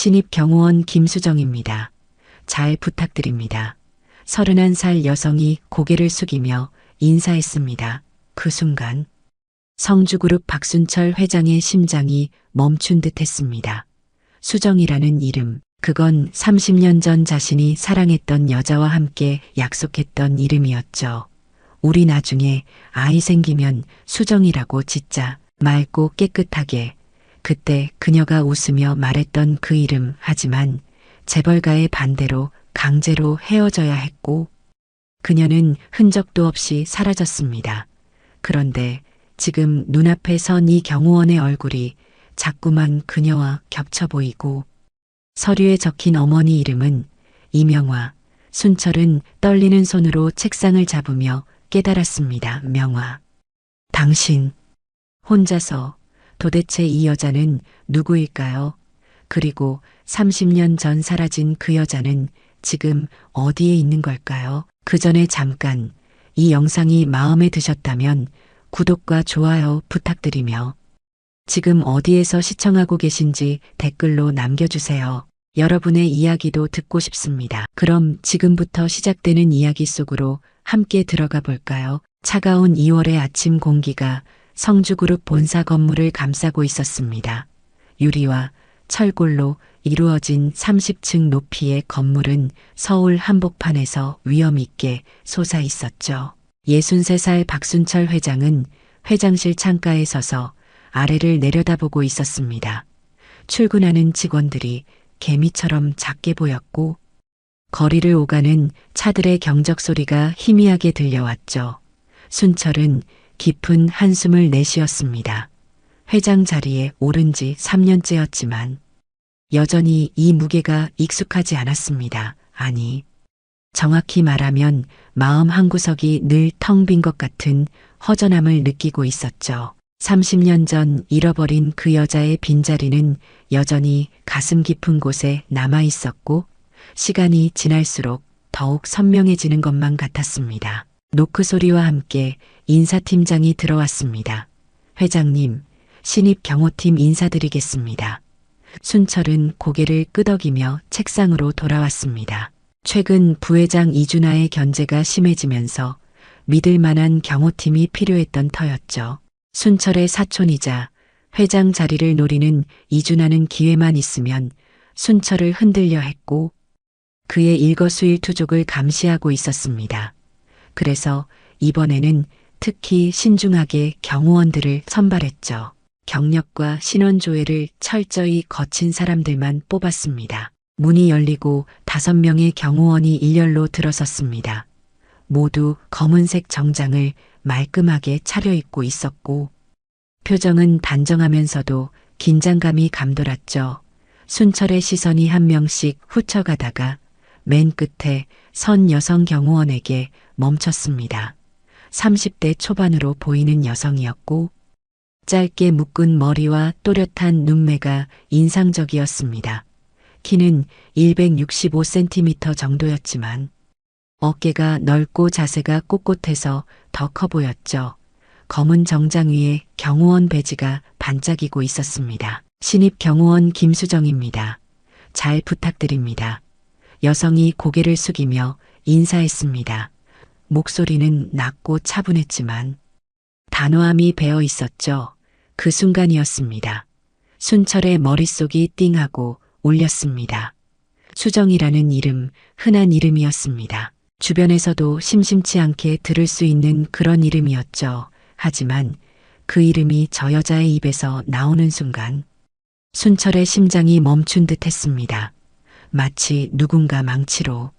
신입 경호원 김수정입니다. 잘 부탁드립니다. 31살 여성이 고개를 숙이며 인사했습니다. 그 순간 성주그룹 박순철 회장의 심장이 멈춘 듯 했습니다. 수정이라는 이름, 그건 30년 전 자신이 사랑했던 여자와 함께 약속했던 이름이었죠. 우리 나중에 아이 생기면 수정이라고 짓자. 맑고 깨끗하게. 그때 그녀가 웃으며 말했던 그 이름. 하지만 재벌가의 반대로 강제로 헤어져야 했고 그녀는 흔적도 없이 사라졌습니다. 그런데 지금 눈앞에 선 이 경호원의 얼굴이 자꾸만 그녀와 겹쳐 보이고 서류에 적힌 어머니 이름은 이명화. 순철은 떨리는 손으로 책상을 잡으며 깨달았습니다. 명화. 당신 혼자서 도대체 이 여자는 누구일까요? 그리고 30년 전 사라진 그 여자는 지금 어디에 있는 걸까요? 그 전에 잠깐 이 영상이 마음에 드셨다면 구독과 좋아요 부탁드리며 지금 어디에서 시청하고 계신지 댓글로 남겨주세요. 여러분의 이야기도 듣고 싶습니다. 그럼 지금부터 시작되는 이야기 속으로 함께 들어가 볼까요? 차가운 2월의 아침 공기가 성주그룹 본사 건물을 감싸고 있었습니다. 유리와 철골로 이루어진 30층 높이의 건물은 서울 한복판에서 위험 있게 솟아 있었죠. 63살 박순철 회장은 회장실 창가에 서서 아래를 내려다보고 있었습니다. 출근하는 직원들이 개미처럼 작게 보였고 거리를 오가는 차들의 경적 소리가 희미하게 들려왔죠. 순철은 깊은 한숨을 내쉬었습니다. 회장 자리에 오른 지 3년째였지만 여전히 이 무게가 익숙하지 않았습니다. 아니, 정확히 말하면 마음 한구석이 늘 텅 빈 것 같은 허전함을 느끼고 있었죠. 30년 전 잃어버린 그 여자의 빈자리는 여전히 가슴 깊은 곳에 남아 있었고 시간이 지날수록 더욱 선명해지는 것만 같았습니다. 노크 소리와 함께 인사팀장이 들어왔습니다. 회장님, 신입 경호팀 인사드리겠습니다. 순철은 고개를 끄덕이며 책상으로 돌아왔습니다. 최근 부회장 이준하의 견제가 심해지면서 믿을 만한 경호팀이 필요했던 터였죠. 순철의 사촌이자 회장 자리를 노리는 이준하는 기회만 있으면 순철을 흔들려 했고 그의 일거수일투족을 감시하고 있었습니다. 그래서 이번에는 특히 신중하게 경호원들을 선발했죠. 경력과 신원 조회를 철저히 거친 사람들만 뽑았습니다. 문이 열리고 5명의 경호원이 일렬로 들어섰습니다. 모두 검은색 정장을 말끔하게 차려입고 있었고 표정은 단정하면서도 긴장감이 감돌았죠. 순철의 시선이 한 명씩 훑혀가다가 맨 끝에 선 여성 경호원에게 멈췄습니다. 30대 초반으로 보이는 여성이었고 짧게 묶은 머리와 또렷한 눈매가 인상적이었습니다. 키는 165cm 정도였지만 어깨가 넓고 자세가 꼿꼿해서 더 커 보였죠. 검은 정장 위에 경호원 배지가 반짝이고 있었습니다. 신입 경호원 김수정입니다. 잘 부탁드립니다. 여성이 고개를 숙이며 인사했습니다. 목소리는 낮고 차분했지만 단호함이 배어 있었죠. 그 순간이었습니다. 순철의 머릿속이 띵하고 울렸습니다. 수정이라는 이름, 흔한 이름이었습니다. 주변에서도 심심치 않게 들을 수 있는 그런 이름이었죠. 하지만 그 이름이 저 여자의 입에서 나오는 순간 순철의 심장이 멈춘 듯 했습니다. 마치 누군가 망치로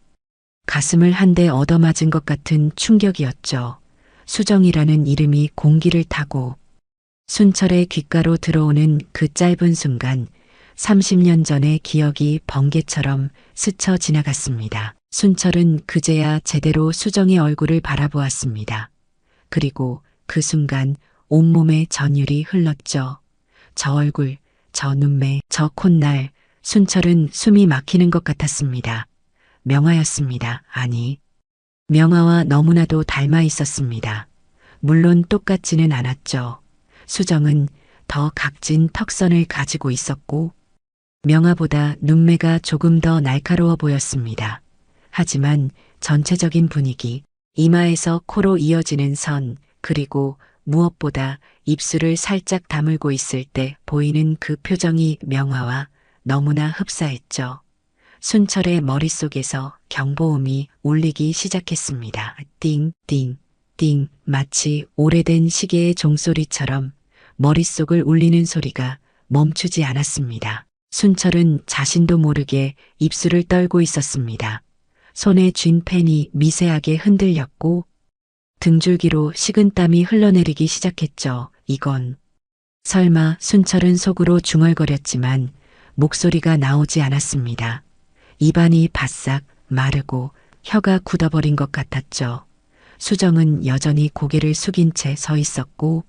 가슴을 한 대 얻어맞은 것 같은 충격이었죠. 수정이라는 이름이 공기를 타고 순철의 귓가로 들어오는 그 짧은 순간 30년 전의 기억이 번개처럼 스쳐 지나갔습니다. 순철은 그제야 제대로 수정의 얼굴을 바라보았습니다. 그리고 그 순간 온몸에 전율이 흘렀죠. 저 얼굴, 저 눈매, 저 콧날, 순철은 숨이 막히는 것 같았습니다. 명화였습니다. 아니, 명화와 너무나도 닮아 있었습니다. 물론 똑같지는 않았죠. 수정은 더 각진 턱선을 가지고 있었고 명화보다 눈매가 조금 더 날카로워 보였습니다. 하지만 전체적인 분위기, 이마에서 코로 이어지는 선, 그리고 무엇보다 입술을 살짝 다물고 있을 때 보이는 그 표정이 명화와 너무나 흡사했죠. 순철의 머릿속에서 경보음이 울리기 시작했습니다. 띵, 띵, 띵, 마치 오래된 시계의 종소리처럼 머릿속을 울리는 소리가 멈추지 않았습니다. 순철은 자신도 모르게 입술을 떨고 있었습니다. 손에 쥔 펜이 미세하게 흔들렸고 등줄기로 식은땀이 흘러내리기 시작했죠. 이건 설마. 순철은 속으로 중얼거렸지만 목소리가 나오지 않았습니다. 입안이 바싹 마르고 혀가 굳어버린 것 같았죠. 수정은 여전히 고개를 숙인 채 서 있었고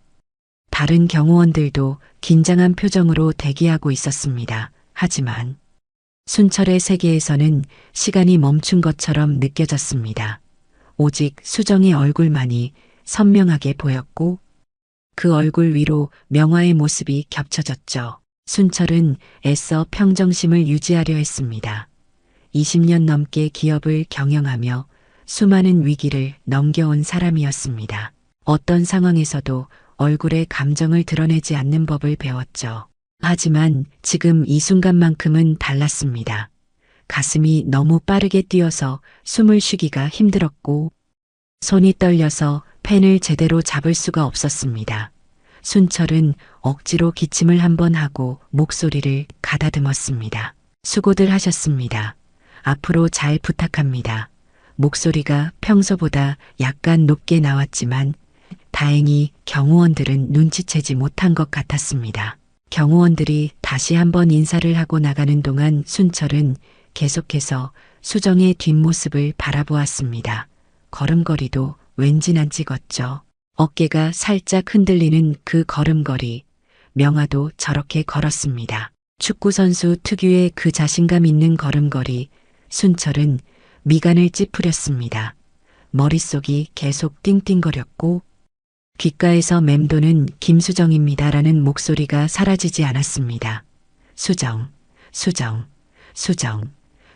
다른 경호원들도 긴장한 표정으로 대기하고 있었습니다. 하지만 순철의 세계에서는 시간이 멈춘 것처럼 느껴졌습니다. 오직 수정의 얼굴만이 선명하게 보였고 그 얼굴 위로 명화의 모습이 겹쳐졌죠. 순철은 애써 평정심을 유지하려 했습니다. 20년 넘게 기업을 경영하며 수많은 위기를 넘겨온 사람이었습니다. 어떤 상황에서도 얼굴에 감정을 드러내지 않는 법을 배웠죠. 하지만 지금 이 순간만큼은 달랐습니다. 가슴이 너무 빠르게 뛰어서 숨을 쉬기가 힘들었고 손이 떨려서 펜을 제대로 잡을 수가 없었습니다. 순철은 억지로 기침을 한번 하고 목소리를 가다듬었습니다. 수고들 하셨습니다. 앞으로 잘 부탁합니다. 목소리가 평소보다 약간 높게 나왔지만 다행히 경호원들은 눈치채지 못한 것 같았습니다. 경호원들이 다시 한번 인사를 하고 나가는 동안 순철은 계속해서 수정의 뒷모습을 바라보았습니다. 걸음걸이도 왠지 안 찍었죠. 어깨가 살짝 흔들리는 그 걸음걸이, 명화도 저렇게 걸었습니다. 축구선수 특유의 그 자신감 있는 걸음걸이, 순철은 미간을 찌푸렸습니다. 머릿속이 계속 띵띵거렸고 귓가에서 맴도는 김수정입니다라는 목소리가 사라지지 않았습니다. 수정, 수정, 수정.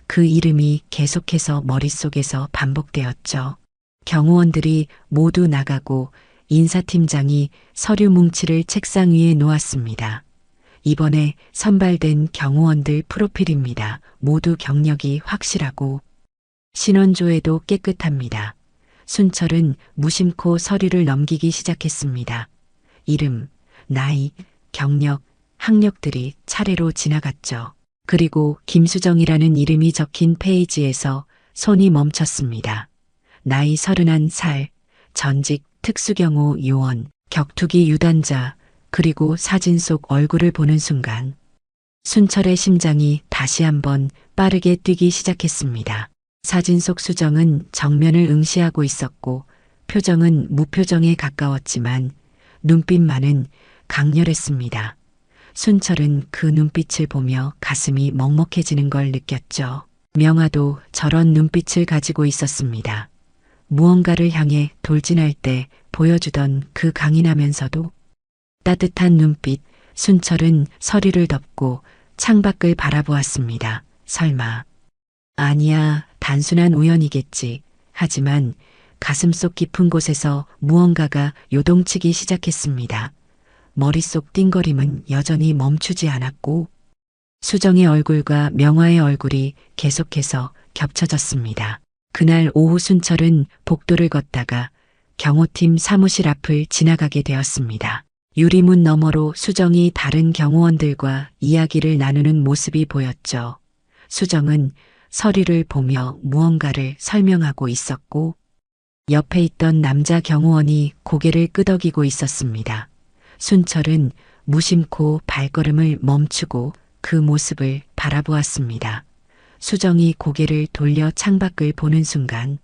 그 이름이 계속해서 머릿속에서 반복되었죠. 경호원들이 모두 나가고 인사팀장이 서류 뭉치를 책상 위에 놓았습니다. 이번에 선발된 경호원들 프로필입니다. 모두 경력이 확실하고 신원조회도 깨끗합니다. 순철은 무심코 서류를 넘기기 시작했습니다. 이름, 나이, 경력, 학력들이 차례로 지나갔죠. 그리고 김수정이라는 이름이 적힌 페이지에서 손이 멈췄습니다. 나이 31살, 전직 특수경호 요원, 격투기 유단자, 그리고 사진 속 얼굴을 보는 순간 순철의 심장이 다시 한번 빠르게 뛰기 시작했습니다. 사진 속 수정은 정면을 응시하고 있었고 표정은 무표정에 가까웠지만 눈빛만은 강렬했습니다. 순철은 그 눈빛을 보며 가슴이 먹먹해지는 걸 느꼈죠. 명화도 저런 눈빛을 가지고 있었습니다. 무언가를 향해 돌진할 때 보여주던 그 강인하면서도 따뜻한 눈빛. 순철은 서리를 덮고 창밖을 바라보았습니다. 설마. 아니야, 단순한 우연이겠지. 하지만 가슴속 깊은 곳에서 무언가가 요동치기 시작했습니다. 머릿속 띵거림은 여전히 멈추지 않았고 수정의 얼굴과 명화의 얼굴이 계속해서 겹쳐졌습니다. 그날 오후 순철은 복도를 걷다가 경호팀 사무실 앞을 지나가게 되었습니다. 유리문 너머로 수정이 다른 경호원들과 이야기를 나누는 모습이 보였죠. 수정은 서류를 보며 무언가를 설명하고 있었고 옆에 있던 남자 경호원이 고개를 끄덕이고 있었습니다. 순철은 무심코 발걸음을 멈추고 그 모습을 바라보았습니다. 수정이 고개를 돌려 창밖을 보는 순간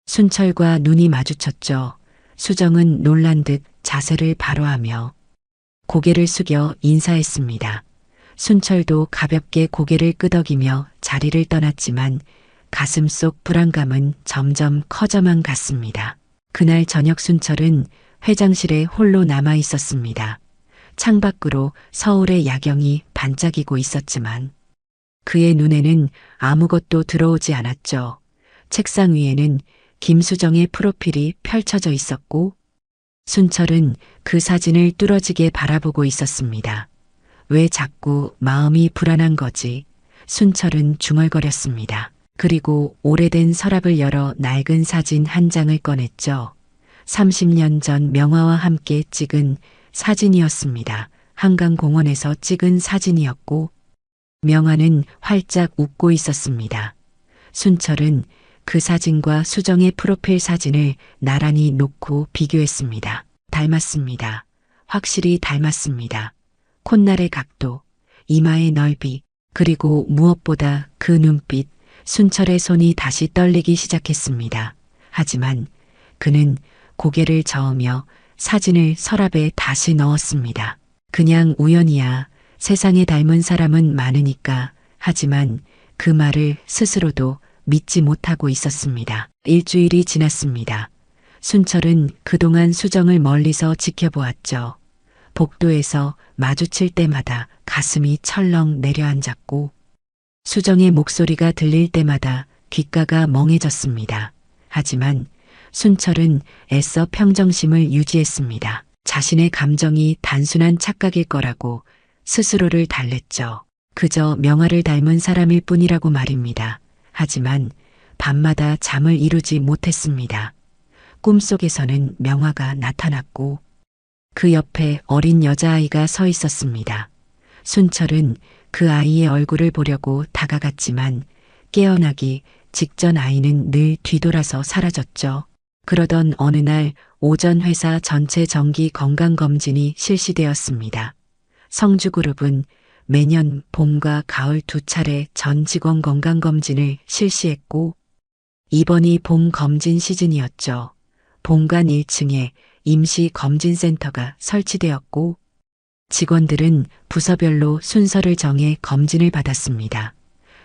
순철과 눈이 마주쳤죠. 수정은 놀란 듯 자세를 바로하며 고개를 숙여 인사했습니다. 순철도 가볍게 고개를 끄덕이며 자리를 떠났지만 가슴 속 불안감은 점점 커져만 갔습니다. 그날 저녁 순철은 회장실에 홀로 남아 있었습니다. 창밖으로 서울의 야경이 반짝이고 있었지만 그의 눈에는 아무것도 들어오지 않았죠. 책상 위에는 김수정의 프로필이 펼쳐져 있었고 순철은 그 사진을 뚫어지게 바라보고 있었습니다. 왜 자꾸 마음이 불안한 거지? 순철은 중얼거렸습니다. 그리고 오래된 서랍을 열어 낡은 사진 한 장을 꺼냈죠. 30년 전 명화와 함께 찍은 사진이었습니다. 한강공원에서 찍은 사진이었고 명화는 활짝 웃고 있었습니다. 순철은 그 사진과 수정의 프로필 사진을 나란히 놓고 비교했습니다. 닮았습니다. 확실히 닮았습니다. 콧날의 각도, 이마의 넓이, 그리고 무엇보다 그 눈빛, 순철의 손이 다시 떨리기 시작했습니다. 하지만 그는 고개를 저으며 사진을 서랍에 다시 넣었습니다. 그냥 우연이야. 세상에 닮은 사람은 많으니까. 하지만 그 말을 스스로도 믿지 못하고 있었습니다. 일주일이 지났습니다. 순철은 그동안 수정을 멀리서 지켜보았죠. 복도에서 마주칠 때마다 가슴이 철렁 내려앉았고 수정의 목소리가 들릴 때마다 귓가가 멍해졌습니다. 하지만 순철은 애써 평정심을 유지했습니다. 자신의 감정이 단순한 착각일 거라고 스스로를 달랬죠. 그저 명화를 닮은 사람일 뿐이라고 말입니다. 하지만 밤마다 잠을 이루지 못했습니다. 꿈속에서는 명화가 나타났고 그 옆에 어린 여자아이가 서 있었습니다. 순철은 그 아이의 얼굴을 보려고 다가갔지만 깨어나기 직전 아이는 늘 뒤돌아서 사라졌죠. 그러던 어느 날 오전 회사 전체 정기 건강검진이 실시되었습니다. 성주그룹은 매년 봄과 가을 두 차례 전 직원 건강검진을 실시했고 이번이 봄 검진 시즌이었죠. 본관 1층에 임시 검진센터가 설치되었고 직원들은 부서별로 순서를 정해 검진을 받았습니다.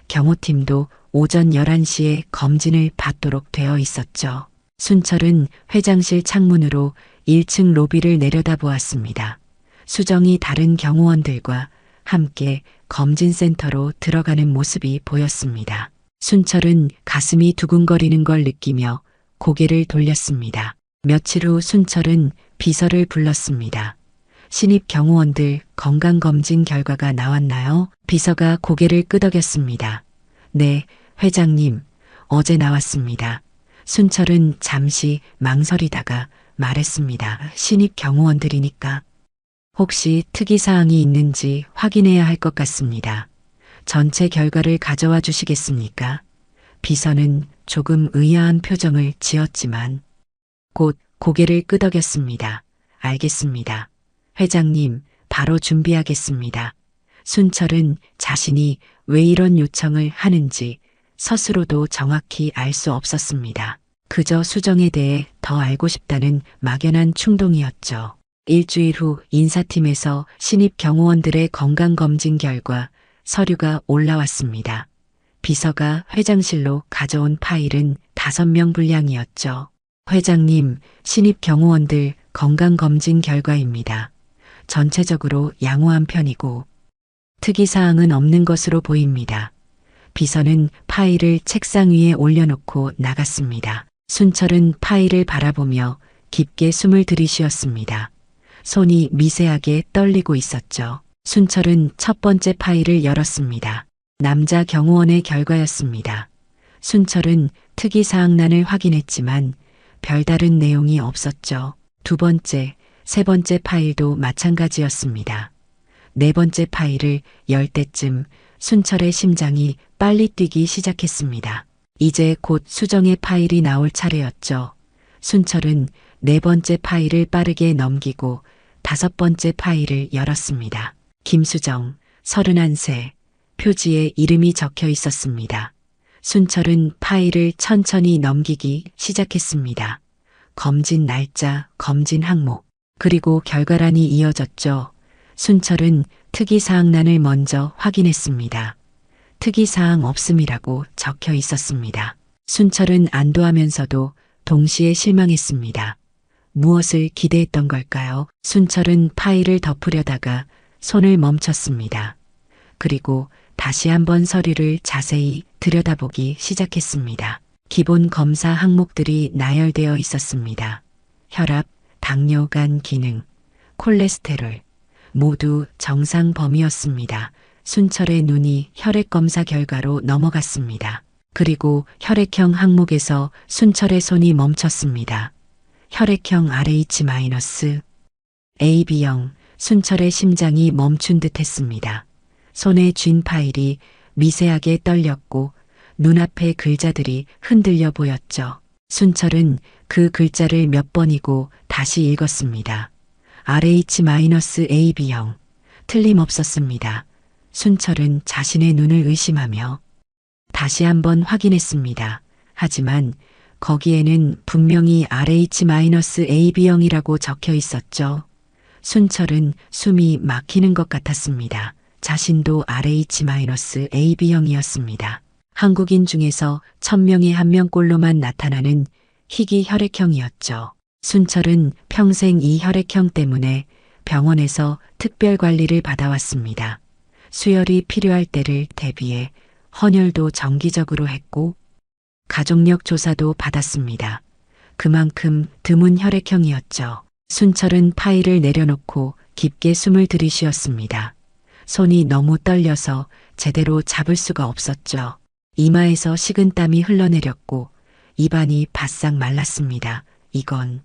경호팀도 오전 11시에 검진을 받도록 되어 있었죠. 순철은 회장실 창문으로 1층 로비를 내려다보았습니다. 수정이 다른 경호원들과 함께 검진센터로 들어가는 모습이 보였습니다. 순철은 가슴이 두근거리는 걸 느끼며 고개를 돌렸습니다. 며칠 후 순철은 비서를 불렀습니다. 신입 경호원들 건강검진 결과가 나왔나요? 비서가 고개를 끄덕였습니다. 네, 회장님, 어제 나왔습니다. 순철은 잠시 망설이다가 말했습니다. 신입 경호원들이니까. 혹시 특이사항이 있는지 확인해야 할 것 같습니다. 전체 결과를 가져와 주시겠습니까? 비서는 조금 의아한 표정을 지었지만 곧 고개를 끄덕였습니다. 알겠습니다. 회장님, 바로 준비하겠습니다. 순철은 자신이 왜 이런 요청을 하는지 스스로도 정확히 알 수 없었습니다. 그저 수정에 대해 더 알고 싶다는 막연한 충동이었죠. 일주일 후 인사팀에서 신입 경호원들의 건강검진 결과 서류가 올라왔습니다. 비서가 회장실로 가져온 파일은 5명 분량이었죠. 회장님, 신입 경호원들 건강검진 결과입니다. 전체적으로 양호한 편이고 특이사항은 없는 것으로 보입니다. 비서는 파일을 책상 위에 올려놓고 나갔습니다. 순철은 파일을 바라보며 깊게 숨을 들이쉬었습니다. 손이 미세하게 떨리고 있었죠. 순철은 첫 번째 파일을 열었습니다. 남자 경호원의 결과였습니다. 순철은 특이사항란을 확인했지만 별다른 내용이 없었죠. 두 번째, 세 번째 파일도 마찬가지였습니다. 네 번째 파일을 열 때쯤 순철의 심장이 빨리 뛰기 시작했습니다. 이제 곧 수정의 파일이 나올 차례였죠. 순철은 네 번째 파일을 빠르게 넘기고 5번째 파일을 열었습니다. 김수정, 31세, 표지에 이름이 적혀 있었습니다. 순철은 파일을 천천히 넘기기 시작했습니다. 검진 날짜, 검진 항목, 그리고 결과란이 이어졌죠. 순철은 특이사항란을 먼저 확인했습니다. 특이사항 없음이라고 적혀 있었습니다. 순철은 안도하면서도 동시에 실망했습니다. 무엇을 기대했던 걸까요? 순철은 파일을 덮으려다가 손을 멈췄습니다. 그리고 다시 한번 서류를 자세히 들여다보기 시작했습니다. 기본 검사 항목들이 나열되어 있었습니다. 혈압, 당뇨, 간 기능, 콜레스테롤 모두 정상 범위였습니다. 순철의 눈이 혈액 검사 결과로 넘어갔습니다. 그리고 혈액형 항목에서 순철의 손이 멈췄습니다. 혈액형 RH-AB형, 순철의 심장이 멈춘 듯 했습니다. 손에 쥔 파일이 미세하게 떨렸고 눈앞의 글자들이 흔들려 보였죠. 순철은 그 글자를 몇 번이고 다시 읽었습니다. RH-AB형. 틀림없었습니다. 순철은 자신의 눈을 의심하며 다시 한번 확인했습니다. 하지만 거기에는 분명히 RH-AB형이라고 적혀 있었죠. 순철은 숨이 막히는 것 같았습니다. 자신도 RH-AB형이었습니다. 한국인 중에서 1000명에 1명꼴로만 나타나는 희귀 혈액형이었죠. 순철은 평생 이 혈액형 때문에 병원에서 특별 관리를 받아왔습니다. 수혈이 필요할 때를 대비해 헌혈도 정기적으로 했고 가족력 조사도 받았습니다. 그만큼 드문 혈액형이었죠. 순철은 파일을 내려놓고 깊게 숨을 들이쉬었습니다. 손이 너무 떨려서 제대로 잡을 수가 없었죠. 이마에서 식은땀이 흘러내렸고 입안이 바싹 말랐습니다. 이건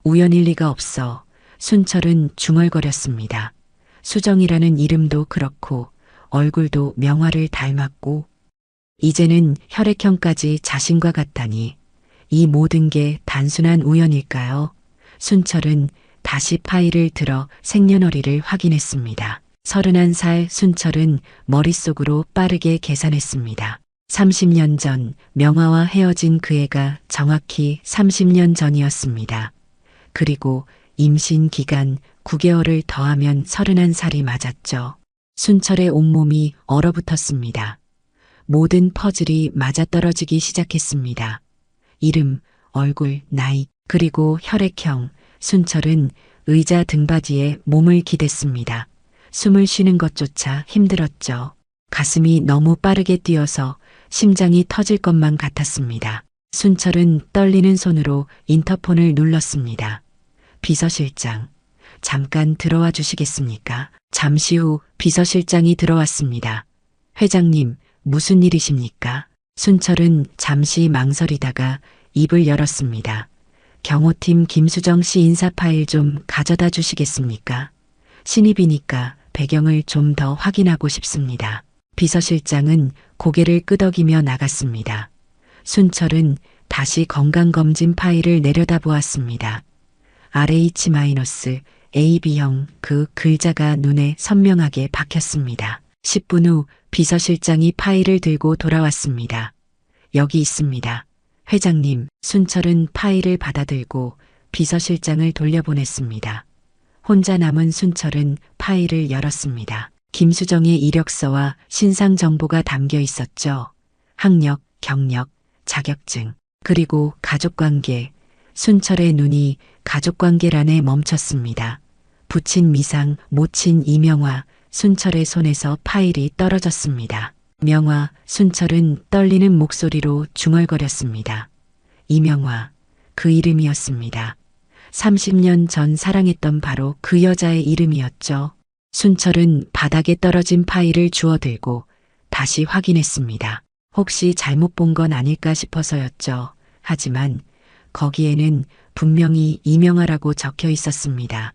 우연일 리가 없어. 순철은 중얼거렸습니다. 수정이라는 이름도 그렇고 얼굴도 명화를 닮았고 이제는 혈액형까지 자신과 같다니 이 모든 게 단순한 우연일까요? 순철은 다시 파일을 들어 생년월일을 확인했습니다. 31살 순철은 머릿속으로 빠르게 계산했습니다. 30년 전 명화와 헤어진 그 해가 정확히 30년 전이었습니다. 그리고 임신 기간 9개월을 더하면 31살이 맞았죠. 순철의 온몸이 얼어붙었습니다. 모든 퍼즐이 맞아떨어지기 시작했습니다. 이름, 얼굴, 나이, 그리고 혈액형. 순철은 의자 등받이에 몸을 기댔습니다. 숨을 쉬는 것조차 힘들었죠. 가슴이 너무 빠르게 뛰어서 심장이 터질 것만 같았습니다. 순철은 떨리는 손으로 인터폰을 눌렀습니다. 비서실장, 잠깐 들어와 주시겠습니까? 잠시 후 비서실장이 들어왔습니다. 회장님, 무슨 일이십니까? 순철은 잠시 망설이다가 입을 열었습니다. 경호팀 김수정 씨 인사 파일 좀 가져다 주시겠습니까? 신입이니까 배경을 좀 더 확인하고 싶습니다. 비서실장은 고개를 끄덕이며 나갔습니다. 순철은 다시 건강검진 파일을 내려다보았습니다. RH-AB형 그 글자가 눈에 선명하게 박혔습니다. 10분 후 비서실장이 파일을 들고 돌아왔습니다. 여기 있습니다. 회장님, 순철은 파일을 받아들고 비서실장을 돌려보냈습니다. 혼자 남은 순철은 파일을 열었습니다. 김수정의 이력서와 신상 정보가 담겨 있었죠. 학력, 경력, 자격증, 그리고 가족관계. 순철의 눈이 가족관계란에 멈췄습니다. 부친 미상, 모친 이명화. 순철의 손에서 파일이 떨어졌습니다. 명화, 순철은 떨리는 목소리로 중얼거렸습니다. 이명화, 그 이름이었습니다. 30년 전 사랑했던 바로 그 여자의 이름이었죠. 순철은 바닥에 떨어진 파일을 주워들고 다시 확인했습니다. 혹시 잘못 본 건 아닐까 싶어서였죠. 하지만 거기에는 분명히 이명화라고 적혀 있었습니다.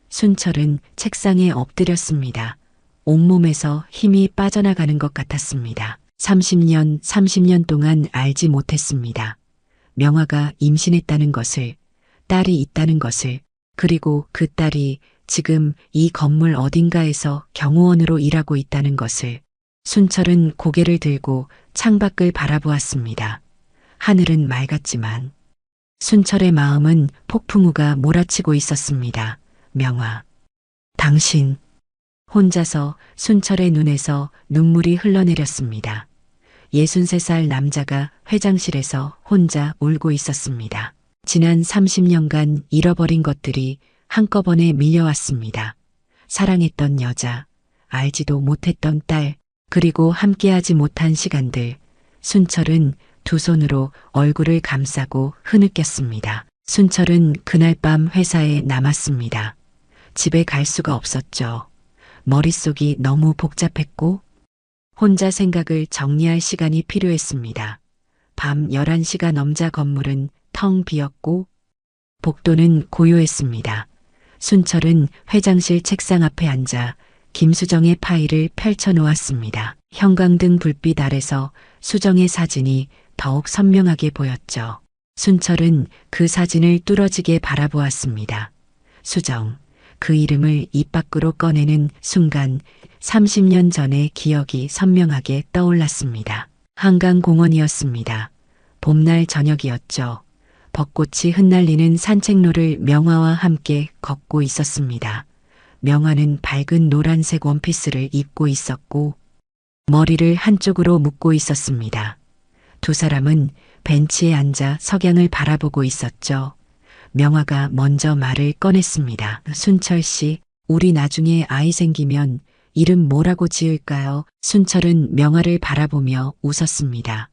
순철은 책상에 엎드렸습니다. 온몸에서 힘이 빠져나가는 것 같았습니다. 30년 동안 알지 못했습니다. 명화가 임신했다는 것을, 딸이 있다는 것을, 그리고 그 딸이 지금 이 건물 어딘가에서 경호원으로 일하고 있다는 것을. 순철은 고개를 들고 창밖을 바라보았습니다. 하늘은 맑았지만 순철의 마음은 폭풍우가 몰아치고 있었습니다. 명화, 당신. 혼자서 순철의 눈에서 눈물이 흘러내렸습니다. 63살 남자가 회장실에서 혼자 울고 있었습니다. 지난 30년간 잃어버린 것들이 한꺼번에 밀려왔습니다. 사랑했던 여자, 알지도 못했던 딸, 그리고 함께하지 못한 시간들. 순철은 두 손으로 얼굴을 감싸고 흐느꼈습니다. 순철은 그날 밤 회사에 남았습니다. 집에 갈 수가 없었죠. 머릿속이 너무 복잡했고 혼자 생각을 정리할 시간이 필요했습니다. 밤 11시가 넘자 건물은 텅 비었고 복도는 고요했습니다. 순철은 회장실 책상 앞에 앉아 김수정의 파일을 펼쳐 놓았습니다. 형광등 불빛 아래서 수정의 사진이 더욱 선명하게 보였죠. 순철은 그 사진을 뚫어지게 바라보았습니다. 수정, 그 이름을 입 밖으로 꺼내는 순간 30년 전의 기억이 선명하게 떠올랐습니다. 한강공원이었습니다. 봄날 저녁이었죠. 벚꽃이 흩날리는 산책로를 명화와 함께 걷고 있었습니다. 명화는 밝은 노란색 원피스를 입고 있었고 머리를 한쪽으로 묶고 있었습니다. 두 사람은 벤치에 앉아 석양을 바라보고 있었죠. 명화가 먼저 말을 꺼냈습니다. 순철 씨, 우리 나중에 아이 생기면 이름 뭐라고 지을까요? 순철은 명화를 바라보며 웃었습니다.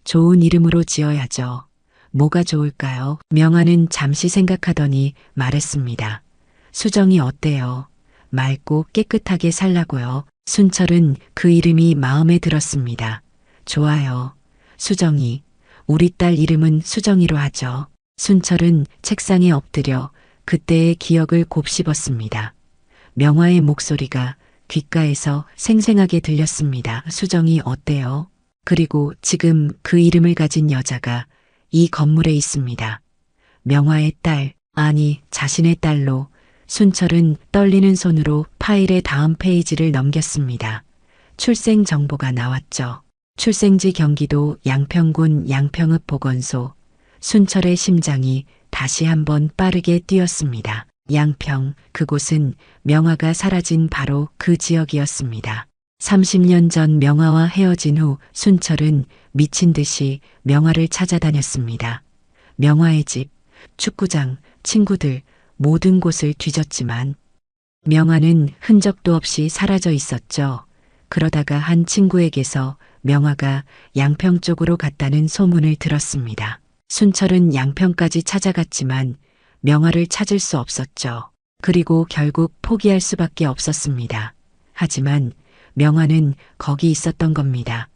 좋은 이름으로 지어야죠. 뭐가 좋을까요? 명화는 잠시 생각하더니 말했습니다. 수정이 어때요? 맑고 깨끗하게 살라고요. 순철은 그 이름이 마음에 들었습니다. 좋아요. 수정이. 우리 딸 이름은 수정이로 하죠. 순철은 책상에 엎드려 그때의 기억을 곱씹었습니다. 명화의 목소리가 귓가에서 생생하게 들렸습니다. 수정이 어때요? 그리고 지금 그 이름을 가진 여자가 이 건물에 있습니다. 명화의 딸, 아니 자신의 딸로. 순철은 떨리는 손으로 파일의 다음 페이지를 넘겼습니다. 출생 정보가 나왔죠. 출생지 경기도 양평군 양평읍 보건소. 순철의 심장이 다시 한번 빠르게 뛰었습니다. 양평, 그곳은 명화가 사라진 바로 그 지역이었습니다. 30년 전 명화와 헤어진 후 순철은 미친 듯이 명화를 찾아다녔습니다. 명화의 집, 축구장, 친구들, 모든 곳을 뒤졌지만 명화는 흔적도 없이 사라져 있었죠. 그러다가 한 친구에게서 명화가 양평 쪽으로 갔다는 소문을 들었습니다. 순철은 양평까지 찾아갔지만 명화를 찾을 수 없었죠. 그리고 결국 포기할 수밖에 없었습니다. 하지만 명화는 거기 있었던 겁니다.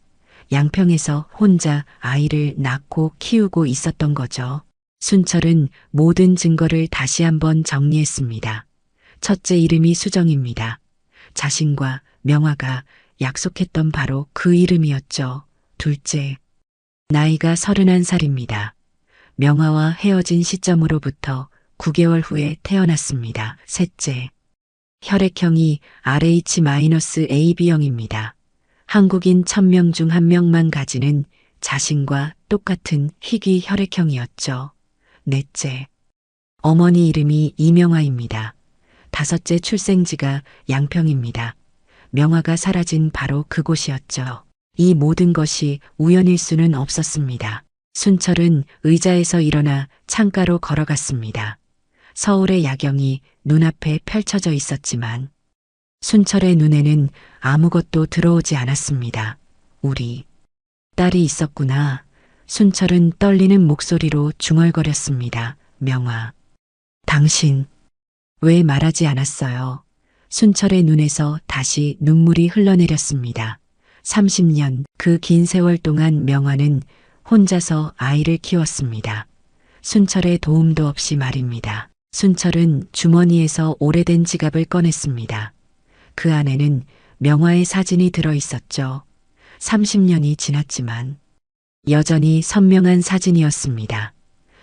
양평에서 혼자 아이를 낳고 키우고 있었던 거죠. 순철은 모든 증거를 다시 한번 정리했습니다. 첫째 이름이 수정입니다. 자신과 명화가 약속했던 바로 그 이름이었죠. 둘째, 나이가 31살입니다. 명화와 헤어진 시점으로부터 9개월 후에 태어났습니다. 셋째, 혈액형이 RH-AB형입니다. 한국인 1000명 중 1명만 가지는 자신과 똑같은 희귀 혈액형이었죠. 넷째, 어머니 이름이 이명화입니다. 다섯째 출생지가 양평입니다. 명화가 사라진 바로 그곳이었죠. 이 모든 것이 우연일 수는 없었습니다. 순철은 의자에서 일어나 창가로 걸어갔습니다. 서울의 야경이 눈앞에 펼쳐져 있었지만 순철의 눈에는 아무것도 들어오지 않았습니다. 우리 딸이 있었구나. 순철은 떨리는 목소리로 중얼거렸습니다. 명화, 당신 왜 말하지 않았어요? 순철의 눈에서 다시 눈물이 흘러내렸습니다. 30년 그 긴 세월 동안 명화는 혼자서 아이를 키웠습니다. 순철의 도움도 없이 말입니다. 순철은 주머니에서 오래된 지갑을 꺼냈습니다. 그 안에는 명화의 사진이 들어 있었죠. 30년이 지났지만 여전히 선명한 사진이었습니다.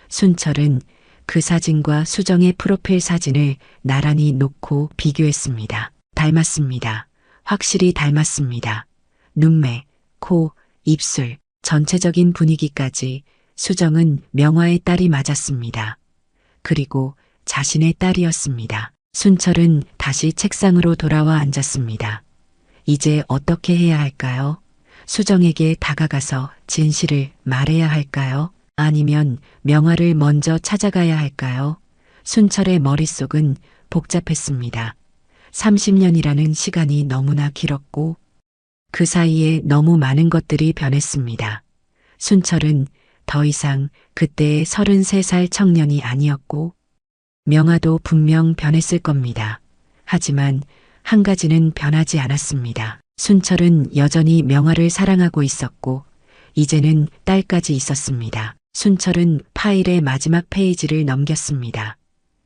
순철은 그 사진과 수정의 프로필 사진을 나란히 놓고 비교했습니다. 닮았습니다. 확실히 닮았습니다. 눈매, 코, 입술, 전체적인 분위기까지 수정은 명화의 딸이 맞았습니다. 그리고 자신의 딸이었습니다. 순철은 다시 책상으로 돌아와 앉았습니다. 이제 어떻게 해야 할까요? 수정에게 다가가서 진실을 말해야 할까요? 아니면 명화를 먼저 찾아가야 할까요? 순철의 머릿속은 복잡했습니다. 30년이라는 시간이 너무나 길었고 그 사이에 너무 많은 것들이 변했습니다. 순철은 더 이상 그때의 33살 청년이 아니었고 명화도 분명 변했을 겁니다. 하지만 한 가지는 변하지 않았습니다. 순철은 여전히 명화를 사랑하고 있었고 이제는 딸까지 있었습니다. 순철은 파일의 마지막 페이지를 넘겼습니다.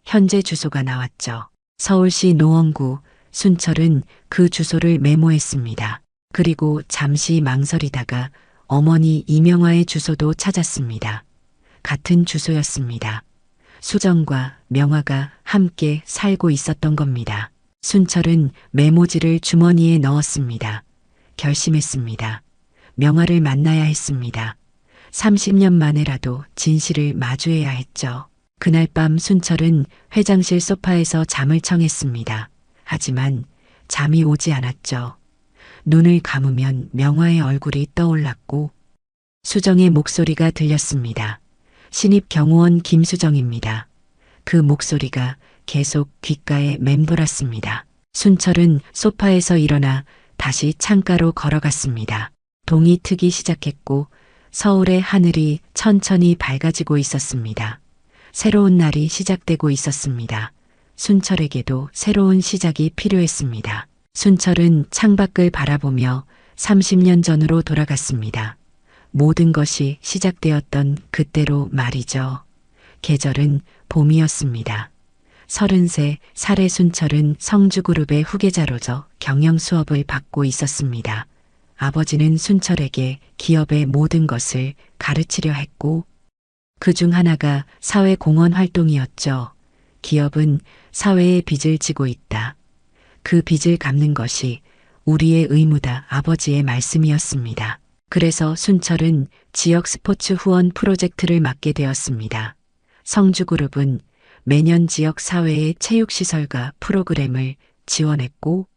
현재 주소가 나왔죠. 서울시 노원구. 순철은 그 주소를 메모했습니다. 그리고 잠시 망설이다가 어머니 이명화의 주소도 찾았습니다. 같은 주소였습니다. 수정과 명화가 함께 살고 있었던 겁니다. 순철은 메모지를 주머니에 넣었습니다. 결심했습니다. 명화를 만나야 했습니다. 30년 만에라도 진실을 마주해야 했죠. 그날 밤 순철은 회장실 소파에서 잠을 청했습니다. 하지만 잠이 오지 않았죠. 눈을 감으면 명화의 얼굴이 떠올랐고 수정의 목소리가 들렸습니다. 신입 경호원 김수정입니다. 그 목소리가 계속 귓가에 맴돌았습니다. 순철은 소파에서 일어나 다시 창가로 걸어갔습니다. 동이 트기 시작했고 서울의 하늘이 천천히 밝아지고 있었습니다. 새로운 날이 시작되고 있었습니다. 순철에게도 새로운 시작이 필요했습니다. 순철은 창밖을 바라보며 30년 전으로 돌아갔습니다. 모든 것이 시작되었던 그때로 말이죠. 계절은 봄이었습니다. 33살의 순철은 성주그룹의 후계자로서 경영 수업을 받고 있었습니다. 아버지는 순철에게 기업의 모든 것을 가르치려 했고 그중 하나가 사회공헌 활동이었죠. 기업은 사회의 빚을 지고 있다. 그 빚을 갚는 것이 우리의 의무다. 아버지의 말씀이었습니다. 그래서 순철은 지역 스포츠 후원 프로젝트를 맡게 되었습니다. 성주그룹은 매년 지역 사회의 체육시설과 프로그램을 지원했고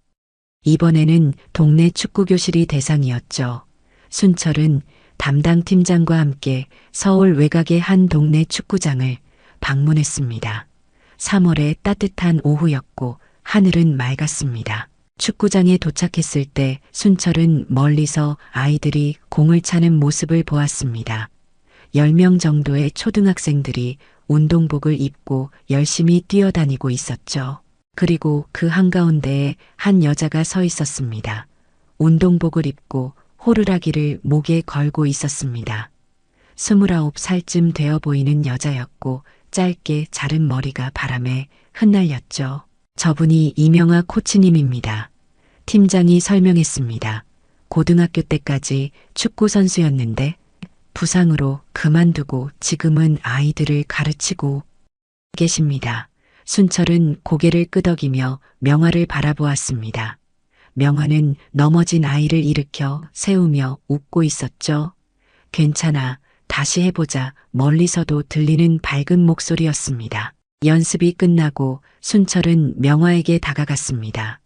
이번에는 동네 축구교실이 대상이었죠. 순철은 담당 팀장과 함께 서울 외곽의 한 동네 축구장을 방문했습니다. 3월의 따뜻한 오후였고 하늘은 맑았습니다. 축구장에 도착했을 때 순철은 멀리서 아이들이 공을 차는 모습을 보았습니다. 10명 정도의 초등학생들이 운동복을 입고 열심히 뛰어다니고 있었죠. 그리고 그 한가운데에 한 여자가 서 있었습니다. 운동복을 입고 호루라기를 목에 걸고 있었습니다. 29살쯤 되어 보이는 여자였고 짧게 자른 머리가 바람에 흩날렸죠. 저분이 이명화 코치님입니다. 팀장이 설명했습니다. 고등학교 때까지 축구 선수였는데 부상으로 그만두고 지금은 아이들을 가르치고 계십니다. 순철은 고개를 끄덕이며 명화를 바라보았습니다. 명화는 넘어진 아이를 일으켜 세우며 웃고 있었죠. 괜찮아, 다시 해보자. 멀리서도 들리는 밝은 목소리였습니다. 연습이 끝나고 순철은 명화에게 다가갔습니다.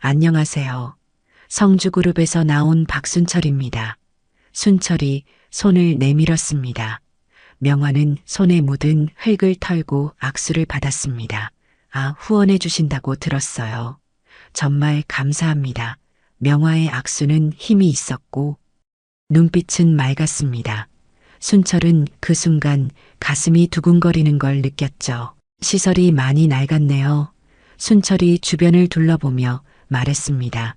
안녕하세요. 성주그룹에서 나온 박순철입니다. 순철이 손을 내밀었습니다. 명화는 손에 묻은 흙을 털고 악수를 받았습니다. 아, 후원해 주신다고 들었어요. 정말 감사합니다. 명화의 악수는 힘이 있었고 눈빛은 맑았습니다. 순철은 그 순간 가슴이 두근거리는 걸 느꼈죠. 시설이 많이 낡았네요. 순철이 주변을 둘러보며 말했습니다.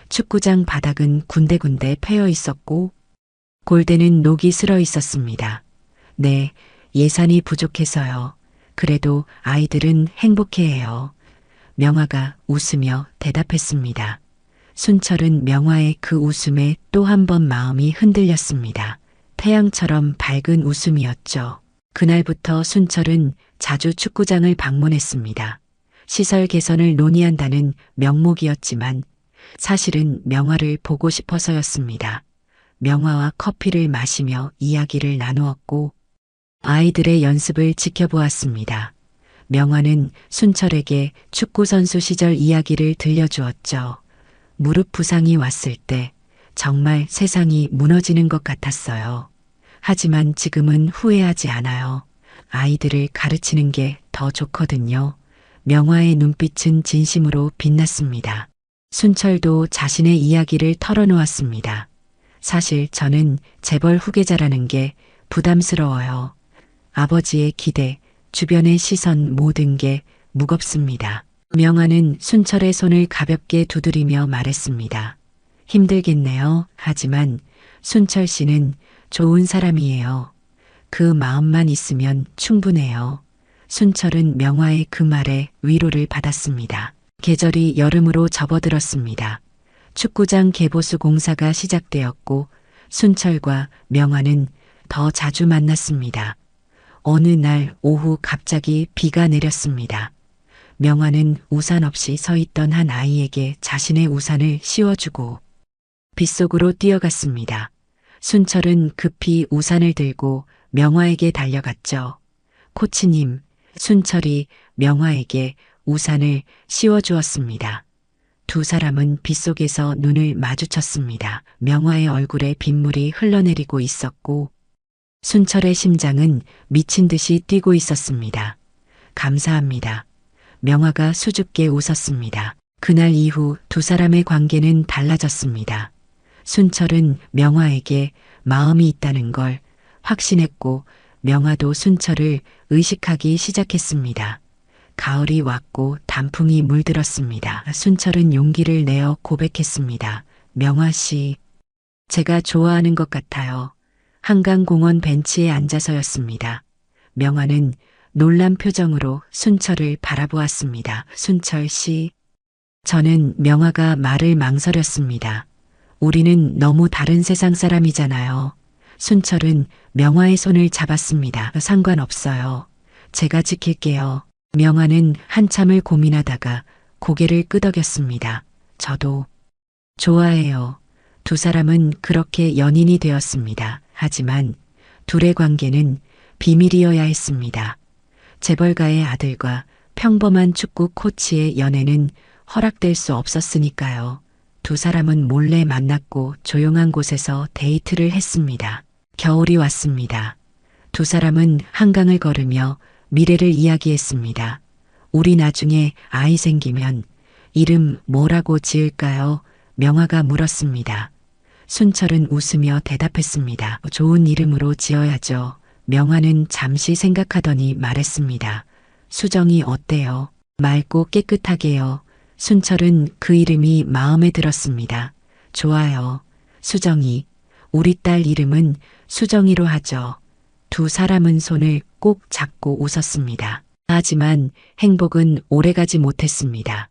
축구장 바닥은 군데군데 패여 있었고 골대는 녹이 슬어 있었습니다. 네, 예산이 부족해서요. 그래도 아이들은 행복해해요. 명화가 웃으며 대답했습니다. 순철은 명화의 그 웃음에 또 한 번 마음이 흔들렸습니다. 태양처럼 밝은 웃음이었죠. 그날부터 순철은 자주 축구장을 방문했습니다. 시설 개선을 논의한다는 명목이었지만 사실은 명화를 보고 싶어서였습니다. 명화와 커피를 마시며 이야기를 나누었고 아이들의 연습을 지켜보았습니다. 명화는 순철에게 축구선수 시절 이야기를 들려주었죠. 무릎 부상이 왔을 때 정말 세상이 무너지는 것 같았어요. 하지만 지금은 후회하지 않아요. 아이들을 가르치는 게 더 좋거든요. 명화의 눈빛은 진심으로 빛났습니다. 순철도 자신의 이야기를 털어놓았습니다. 사실 저는 재벌 후계자라는 게 부담스러워요. 아버지의 기대, 주변의 시선 모든 게 무겁습니다. 명화는 순철의 손을 가볍게 두드리며 말했습니다. 힘들겠네요. 하지만 순철 씨는 좋은 사람이에요. 그 마음만 있으면 충분해요. 순철은 명화의 그 말에 위로를 받았습니다. 계절이 여름으로 접어들었습니다. 축구장 개보수 공사가 시작되었고 순철과 명화는 더 자주 만났습니다. 어느 날 오후 갑자기 비가 내렸습니다. 명화는 우산 없이 서 있던 한 아이에게 자신의 우산을 씌워주고 빗속으로 뛰어갔습니다. 순철은 급히 우산을 들고 명화에게 달려갔죠. 코치님, 순철이 명화에게 우산을 씌워주었습니다. 두 사람은 빗속에서 눈을 마주쳤습니다. 명화의 얼굴에 빗물이 흘러내리고 있었고 순철의 심장은 미친 듯이 뛰고 있었습니다. 감사합니다. 명화가 수줍게 웃었습니다. 그날 이후 두 사람의 관계는 달라졌습니다. 순철은 명화에게 마음이 있다는 걸 확신했고 명화도 순철을 의식하기 시작했습니다. 가을이 왔고 단풍이 물들었습니다. 순철은 용기를 내어 고백했습니다. 명화 씨, 제가 좋아하는 것 같아요. 한강공원 벤치에 앉아서였습니다. 명화는 놀란 표정으로 순철을 바라보았습니다. 순철 씨, 저는 명화가 말을 망설였습니다. 우리는 너무 다른 세상 사람이잖아요. 순철은 명화의 손을 잡았습니다. 상관없어요. 제가 지킬게요. 명화는 한참을 고민하다가 고개를 끄덕였습니다. 저도 좋아해요. 두 사람은 그렇게 연인이 되었습니다. 하지만 둘의 관계는 비밀이어야 했습니다. 재벌가의 아들과 평범한 축구 코치의 연애는 허락될 수 없었으니까요. 두 사람은 몰래 만났고 조용한 곳에서 데이트를 했습니다. 겨울이 왔습니다. 두 사람은 한강을 걸으며 미래를 이야기했습니다. 우리 나중에 아이 생기면 이름 뭐라고 지을까요? 명화가 물었습니다. 순철은 웃으며 대답했습니다. 좋은 이름으로 지어야죠. 명화는 잠시 생각하더니 말했습니다. 수정이 어때요? 맑고 깨끗하게요. 순철은 그 이름이 마음에 들었습니다. 좋아요. 수정이. 우리 딸 이름은 수정이로 하죠. 두 사람은 손을 꼭 잡고 웃었습니다. 하지만 행복은 오래가지 못했습니다.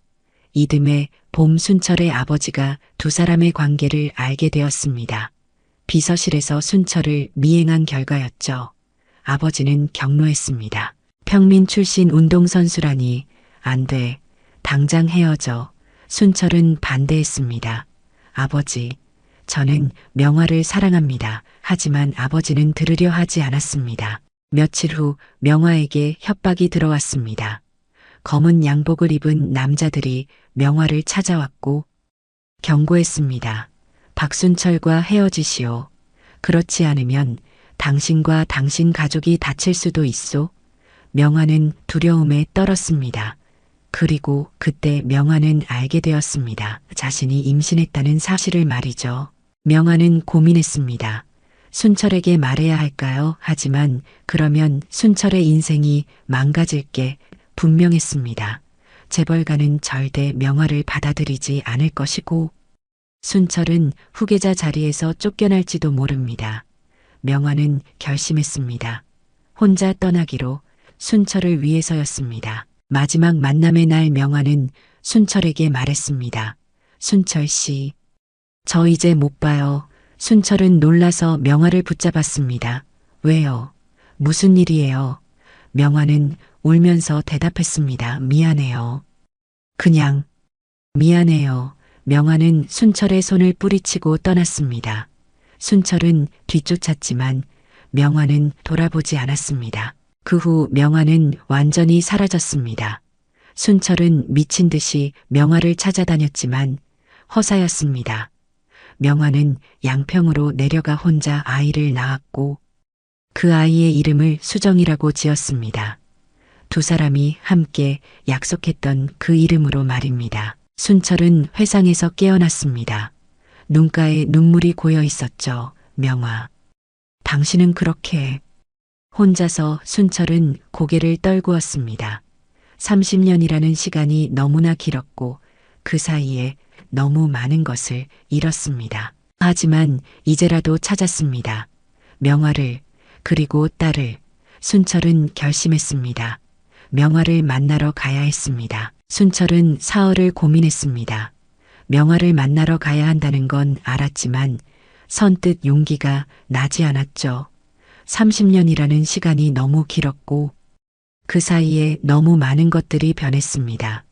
이듬해 봄 순철의 아버지가 두 사람의 관계를 알게 되었습니다. 비서실에서 순철을 미행한 결과였죠. 아버지는 격노했습니다. 평민 출신 운동선수라니 안 돼. 당장 헤어져. 순철은 반대했습니다. 아버지, 저는 명화를 사랑합니다. 하지만 아버지는 들으려 하지 않았습니다. 며칠 후 명화에게 협박이 들어왔습니다. 검은 양복을 입은 남자들이 명화를 찾아왔고 경고했습니다. 박순철과 헤어지시오. 그렇지 않으면 당신과 당신 가족이 다칠 수도 있소. 명화는 두려움에 떨었습니다. 그리고 그때 명화는 알게 되었습니다. 자신이 임신했다는 사실을 말이죠. 명화는 고민했습니다. 순철에게 말해야 할까요? 하지만 그러면 순철의 인생이 망가질 게 분명했습니다. 재벌가는 절대 명화를 받아들이지 않을 것이고 순철은 후계자 자리에서 쫓겨날지도 모릅니다. 명화는 결심했습니다. 혼자 떠나기로 순철을 위해서였습니다. 마지막 만남의 날 명화는 순철에게 말했습니다. 순철 씨, 저 이제 못 봐요. 순철은 놀라서 명화를 붙잡았습니다. 왜요? 무슨 일이에요? 명화는 울면서 대답했습니다. 미안해요. 그냥 미안해요. 명화는 순철의 손을 뿌리치고 떠났습니다. 순철은 뒤쫓았지만 명화는 돌아보지 않았습니다. 그 후 명화는 완전히 사라졌습니다. 순철은 미친 듯이 명화를 찾아다녔지만 허사였습니다. 명화는 양평으로 내려가 혼자 아이를 낳았고 그 아이의 이름을 수정이라고 지었습니다. 두 사람이 함께 약속했던 그 이름으로 말입니다. 순철은 회상에서 깨어났습니다. 눈가에 눈물이 고여 있었죠. 명화. 당신은 그렇게. 혼자서 순철은 고개를 떨구었습니다. 30년이라는 시간이 너무나 길었고 그 사이에 너무 많은 것을 잃었습니다. 하지만 이제라도 찾았습니다. 명화를, 그리고 딸을. 순철은 결심했습니다. 명화를 만나러 가야 했습니다. 순철은 사흘을 고민했습니다. 명화를 만나러 가야 한다는 건 알았지만 선뜻 용기가 나지 않았죠. 30년이라는 시간이 너무 길었고 그 사이에 너무 많은 것들이 변했습니다.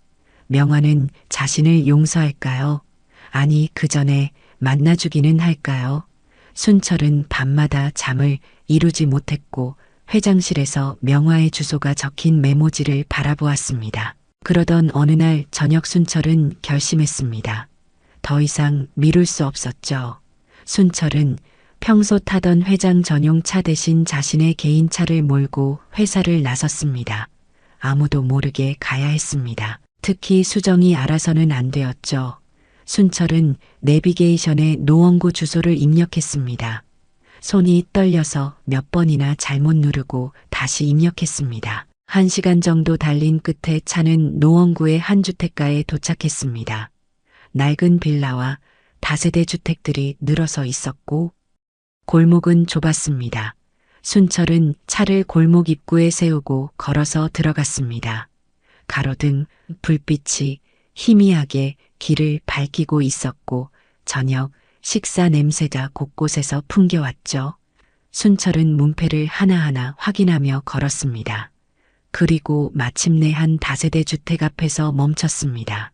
명화는 자신을 용서할까요? 아니, 그 전에 만나주기는 할까요? 순철은 밤마다 잠을 이루지 못했고 회장실에서 명화의 주소가 적힌 메모지를 바라보았습니다. 그러던 어느 날 저녁 순철은 결심했습니다. 더 이상 미룰 수 없었죠. 순철은 평소 타던 회장 전용 차 대신 자신의 개인 차를 몰고 회사를 나섰습니다. 아무도 모르게 가야 했습니다. 특히 수정이 알아서는 안 되었죠. 순철은 내비게이션에 노원구 주소를 입력했습니다. 손이 떨려서 몇 번이나 잘못 누르고 다시 입력했습니다. 1시간 정도 달린 끝에 차는 노원구의 한 주택가에 도착했습니다. 낡은 빌라와 다세대 주택들이 늘어서 있었고 골목은 좁았습니다. 순철은 차를 골목 입구에 세우고 걸어서 들어갔습니다. 가로등, 불빛이 희미하게 길을 밝히고 있었고 저녁 식사 냄새가 곳곳에서 풍겨왔죠. 순철은 문패를 하나하나 확인하며 걸었습니다. 그리고 마침내 한 다세대 주택 앞에서 멈췄습니다.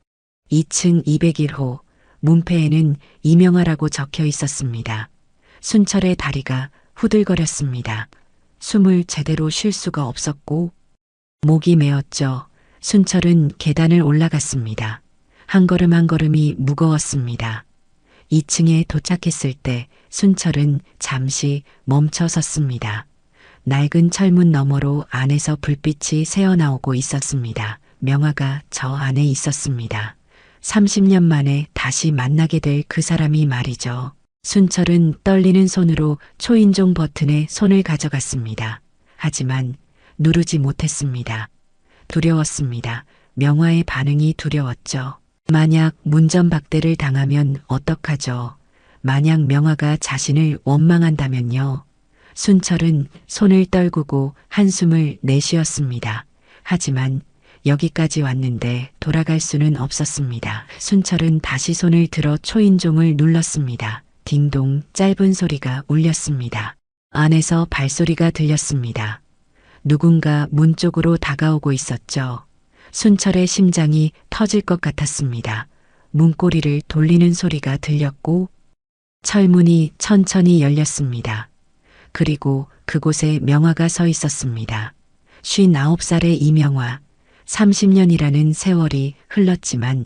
2층 201호, 문패에는 이명화라고 적혀 있었습니다. 순철의 다리가 후들거렸습니다. 숨을 제대로 쉴 수가 없었고 목이 메었죠. 순철은 계단을 올라갔습니다. 한 걸음 한 걸음이 무거웠습니다. 2층에 도착했을 때 순철은 잠시 멈춰 섰습니다. 낡은 철문 너머로 안에서 불빛이 새어나오고 있었습니다. 명화가 저 안에 있었습니다. 30년 만에 다시 만나게 될 그 사람이 말이죠. 순철은 떨리는 손으로 초인종 버튼에 손을 가져갔습니다. 하지만 누르지 못했습니다. 두려웠습니다. 명화의 반응이 두려웠죠. 만약 문전박대를 당하면 어떡하죠? 만약 명화가 자신을 원망한다면요. 순철은 손을 떨구고 한숨을 내쉬었습니다. 하지만 여기까지 왔는데 돌아갈 수는 없었습니다. 순철은 다시 손을 들어 초인종을 눌렀습니다. 딩동 짧은 소리가 울렸습니다. 안에서 발소리가 들렸습니다. 누군가 문 쪽으로 다가오고 있었죠. 순철의 심장이 터질 것 같았습니다. 문고리를 돌리는 소리가 들렸고 철문이 천천히 열렸습니다. 그리고 그곳에 명화가 서 있었습니다. 59살의 이명화. 30년이라는 세월이 흘렀지만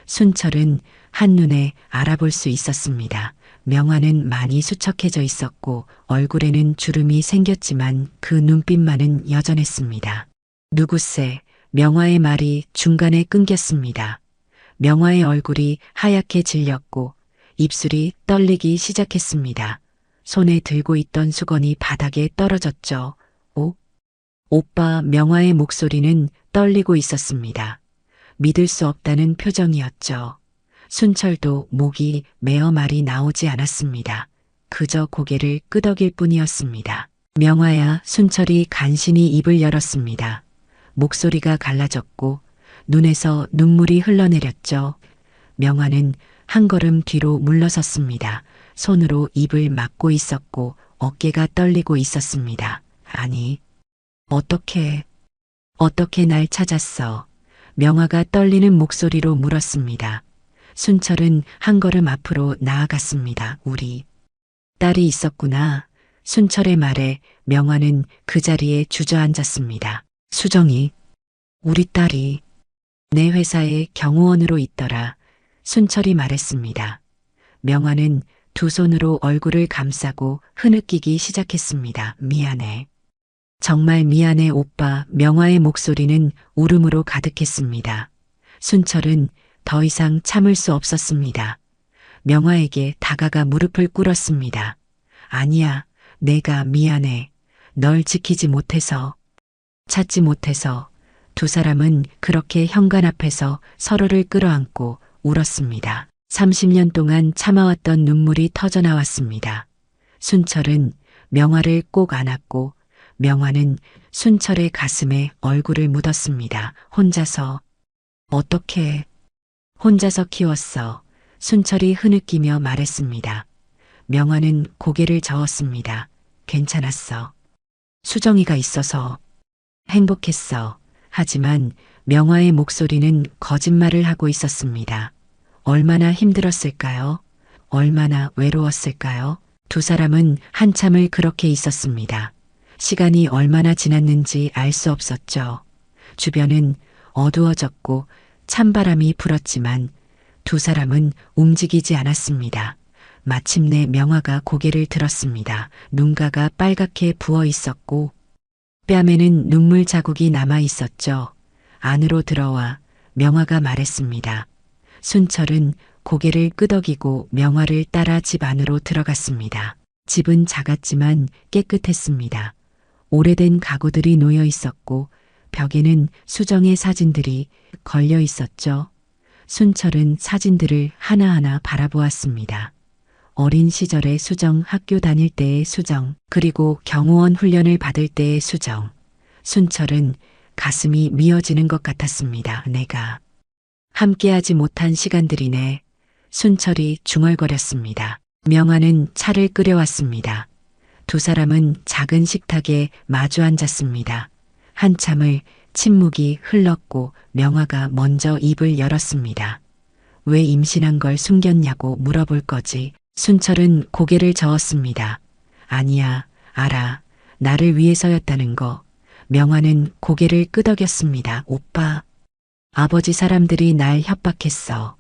순철은 한눈에 알아볼 수 있었습니다. 명화는 많이 수척해져 있었고 얼굴에는 주름이 생겼지만 그 눈빛만은 여전했습니다. 누구세? 명화의 말이 중간에 끊겼습니다. 명화의 얼굴이 하얗게 질렸고 입술이 떨리기 시작했습니다. 손에 들고 있던 수건이 바닥에 떨어졌죠. 오빠. 명화의 목소리는 떨리고 있었습니다. 믿을 수 없다는 표정이었죠. 순철도 목이 메어 말이 나오지 않았습니다. 그저 고개를 끄덕일 뿐이었습니다. 명화야. 순철이 간신히 입을 열었습니다. 목소리가 갈라졌고 눈에서 눈물이 흘러내렸죠. 명화는 한 걸음 뒤로 물러섰습니다. 손으로 입을 막고 있었고 어깨가 떨리고 있었습니다. 아니, 어떻게 날 찾았어? 명화가 떨리는 목소리로 물었습니다. 순철은 한 걸음 앞으로 나아갔습니다. 우리 딸이 있었구나. 순철의 말에 명화는 그 자리에 주저앉았습니다. 수정이, 우리 딸이 내 회사에 경호원으로 있더라. 순철이 말했습니다. 명화는 두 손으로 얼굴을 감싸고 흐느끼기 시작했습니다. 미안해. 정말 미안해 오빠. 명화의 목소리는 울음으로 가득했습니다. 순철은 더 이상 참을 수 없었습니다. 명화에게 다가가 무릎을 꿇었습니다. 아니야, 내가 미안해. 널 지키지 못해서, 찾지 못해서. 두 사람은 그렇게 현관 앞에서 서로를 끌어안고 울었습니다. 30년 동안 참아왔던 눈물이 터져나왔습니다. 순철은 명화를 꼭 안았고 명화는 순철의 가슴에 얼굴을 묻었습니다. 혼자서. 어떻게? 혼자서 키웠어. 순철이 흐느끼며 말했습니다. 명화는 고개를 저었습니다. 괜찮았어. 수정이가 있어서 행복했어. 하지만 명화의 목소리는 거짓말을 하고 있었습니다. 얼마나 힘들었을까요? 얼마나 외로웠을까요? 두 사람은 한참을 그렇게 있었습니다. 시간이 얼마나 지났는지 알 수 없었죠. 주변은 어두워졌고 찬바람이 불었지만 두 사람은 움직이지 않았습니다. 마침내 명화가 고개를 들었습니다. 눈가가 빨갛게 부어 있었고 뺨에는 눈물 자국이 남아 있었죠. 안으로 들어와 명화가 말했습니다. 순철은 고개를 끄덕이고 명화를 따라 집 안으로 들어갔습니다. 집은 작았지만 깨끗했습니다. 오래된 가구들이 놓여 있었고 벽에는 수정의 사진들이 걸려 있었죠. 순철은 사진들을 하나하나 바라보았습니다. 어린 시절의 수정, 학교 다닐 때의 수정, 그리고 경호원 훈련을 받을 때의 수정. 순철은 가슴이 미어지는 것 같았습니다. 내가 함께하지 못한 시간들이네. 순철이 중얼거렸습니다. 명화는 차를 끓여왔습니다. 두 사람은 작은 식탁에 마주 앉았습니다. 한참을 침묵이 흘렀고 명화가 먼저 입을 열었습니다. 왜 임신한 걸 숨겼냐고 물어볼 거지. 순철은 고개를 저었습니다. 아니야, 알아. 나를 위해서였다는 거. 명화는 고개를 끄덕였습니다. 오빠. 아버지 사람들이 날 협박했어.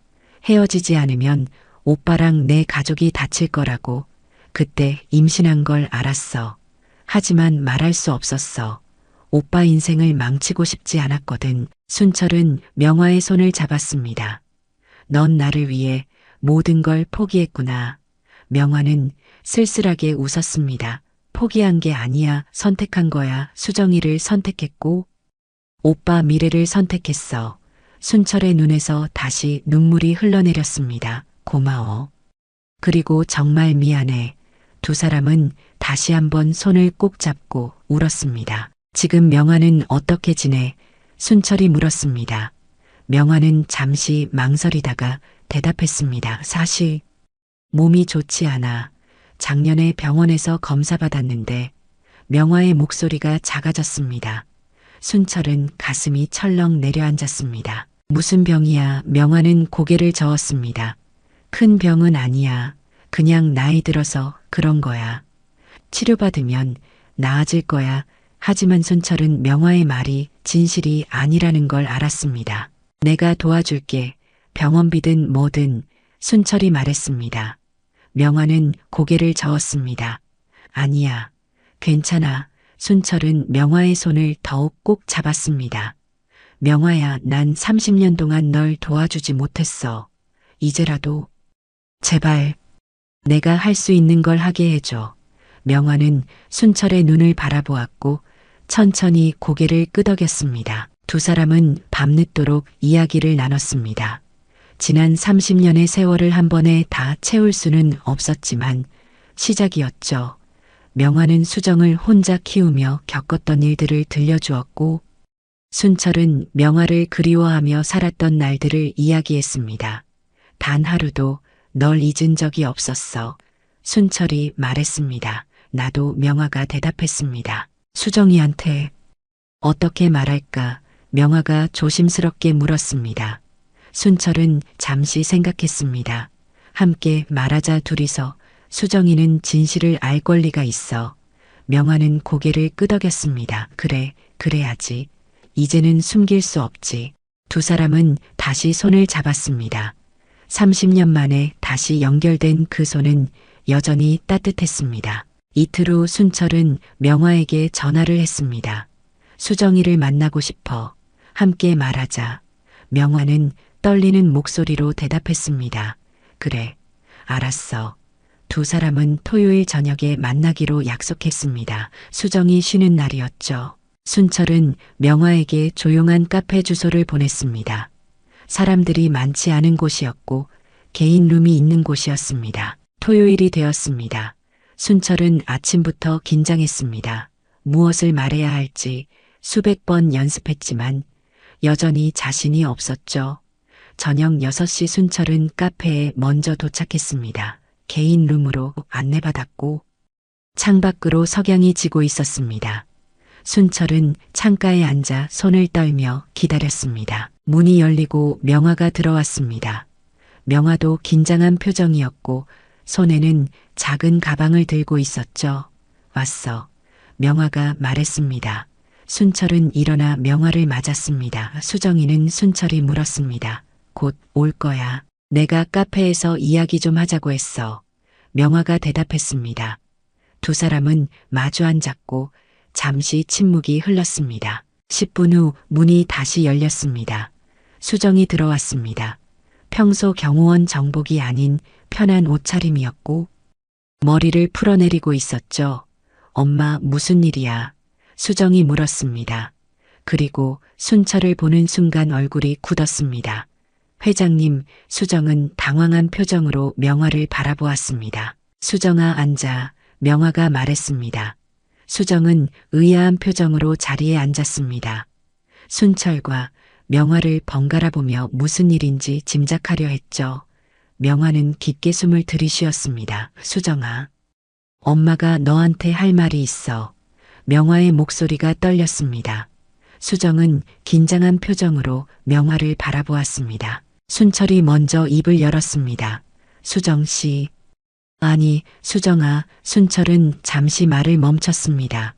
헤어지지 않으면 오빠랑 내 가족이 다칠 거라고. 그때 임신한 걸 알았어. 하지만 말할 수 없었어. 오빠 인생을 망치고 싶지 않았거든. 순철은 명화의 손을 잡았습니다. 넌 나를 위해 모든 걸 포기했구나. 명화는 쓸쓸하게 웃었습니다. 포기한 게 아니야. 선택한 거야. 수정이를 선택했고 오빠 미래를 선택했어. 순철의 눈에서 다시 눈물이 흘러내렸습니다. 고마워. 그리고 정말 미안해. 두 사람은 다시 한번 손을 꼭 잡고 울었습니다. 지금 명화는 어떻게 지내? 순철이 물었습니다. 명화는 잠시 망설이다가 대답했습니다. 사실 몸이 좋지 않아. 작년에 병원에서 검사받았는데 명화의 목소리가 작아졌습니다. 순철은 가슴이 철렁 내려앉았습니다. 무슨 병이야? 명화는 고개를 저었습니다. 큰 병은 아니야. 그냥 나이 들어서 그런 거야. 치료받으면 나아질 거야. 하지만 순철은 명화의 말이 진실이 아니라는 걸 알았습니다. 내가 도와줄게. 병원비든 뭐든. 순철이 말했습니다. 명화는 고개를 저었습니다. 아니야. 괜찮아. 순철은 명화의 손을 더욱 꼭 잡았습니다. 명화야, 난 30년 동안 널 도와주지 못했어. 이제라도 제발 내가 할 수 있는 걸 하게 해줘. 명화는 순철의 눈을 바라보았고 천천히 고개를 끄덕였습니다. 두 사람은 밤늦도록 이야기를 나눴습니다. 지난 30년의 세월을 한 번에 다 채울 수는 없었지만 시작이었죠. 명화는 수정을 혼자 키우며 겪었던 일들을 들려주었고 순철은 명화를 그리워하며 살았던 날들을 이야기했습니다. 단 하루도 널 잊은 적이 없었어. 순철이 말했습니다. 나도. 명화가 대답했습니다. 수정이한테 어떻게 말할까? 명화가 조심스럽게 물었습니다. 순철은 잠시 생각했습니다. 함께 말하자. 둘이서. 수정이는 진실을 알 권리가 있어. 명화는 고개를 끄덕였습니다. 그래, 그래야지. 이제는 숨길 수 없지. 두 사람은 다시 손을 잡았습니다. 30년 만에 다시 연결된 그 손은 여전히 따뜻했습니다. 이틀 후 순철은 명화에게 전화를 했습니다. 수정이를 만나고 싶어. 함께 말하자. 명화는 떨리는 목소리로 대답했습니다. 그래, 알았어. 두 사람은 토요일 저녁에 만나기로 약속했습니다. 수정이 쉬는 날이었죠. 순철은 명화에게 조용한 카페 주소를 보냈습니다. 사람들이 많지 않은 곳이었고 개인 룸이 있는 곳이었습니다. 토요일이 되었습니다. 순철은 아침부터 긴장했습니다. 무엇을 말해야 할지 수백 번 연습했지만 여전히 자신이 없었죠. 저녁 6시 순철은 카페에 먼저 도착했습니다. 개인 룸으로 안내받았고 창밖으로 석양이 지고 있었습니다. 순철은 창가에 앉아 손을 떨며 기다렸습니다. 문이 열리고 명화가 들어왔습니다. 명화도 긴장한 표정이었고 손에는 작은 가방을 들고 있었죠. 왔어. 명화가 말했습니다. 순철은 일어나 명화를 맞았습니다. 수정이는 순철이 물었습니다. 곧 올 거야. 내가 카페에서 이야기 좀 하자고 했어. 명화가 대답했습니다. 두 사람은 마주 앉았고 잠시 침묵이 흘렀습니다. 10분 후 문이 다시 열렸습니다. 수정이 들어왔습니다. 평소 경호원 정복이 아닌 편한 옷차림이었고 머리를 풀어내리고 있었죠. 엄마 무슨 일이야? 수정이 물었습니다. 그리고 순철을 보는 순간 얼굴이 굳었습니다. 회장님, 수정은 당황한 표정으로 명화를 바라보았습니다. 수정아 앉아, 명화가 말했습니다. 수정은 의아한 표정으로 자리에 앉았습니다. 순철과 명화를 번갈아 보며 무슨 일인지 짐작하려 했죠. 명화는 깊게 숨을 들이쉬었습니다. 수정아, 엄마가 너한테 할 말이 있어. 명화의 목소리가 떨렸습니다. 수정은 긴장한 표정으로 명화를 바라보았습니다. 순철이 먼저 입을 열었습니다. 수정 씨. 아니, 수정아, 순철은 잠시 말을 멈췄습니다.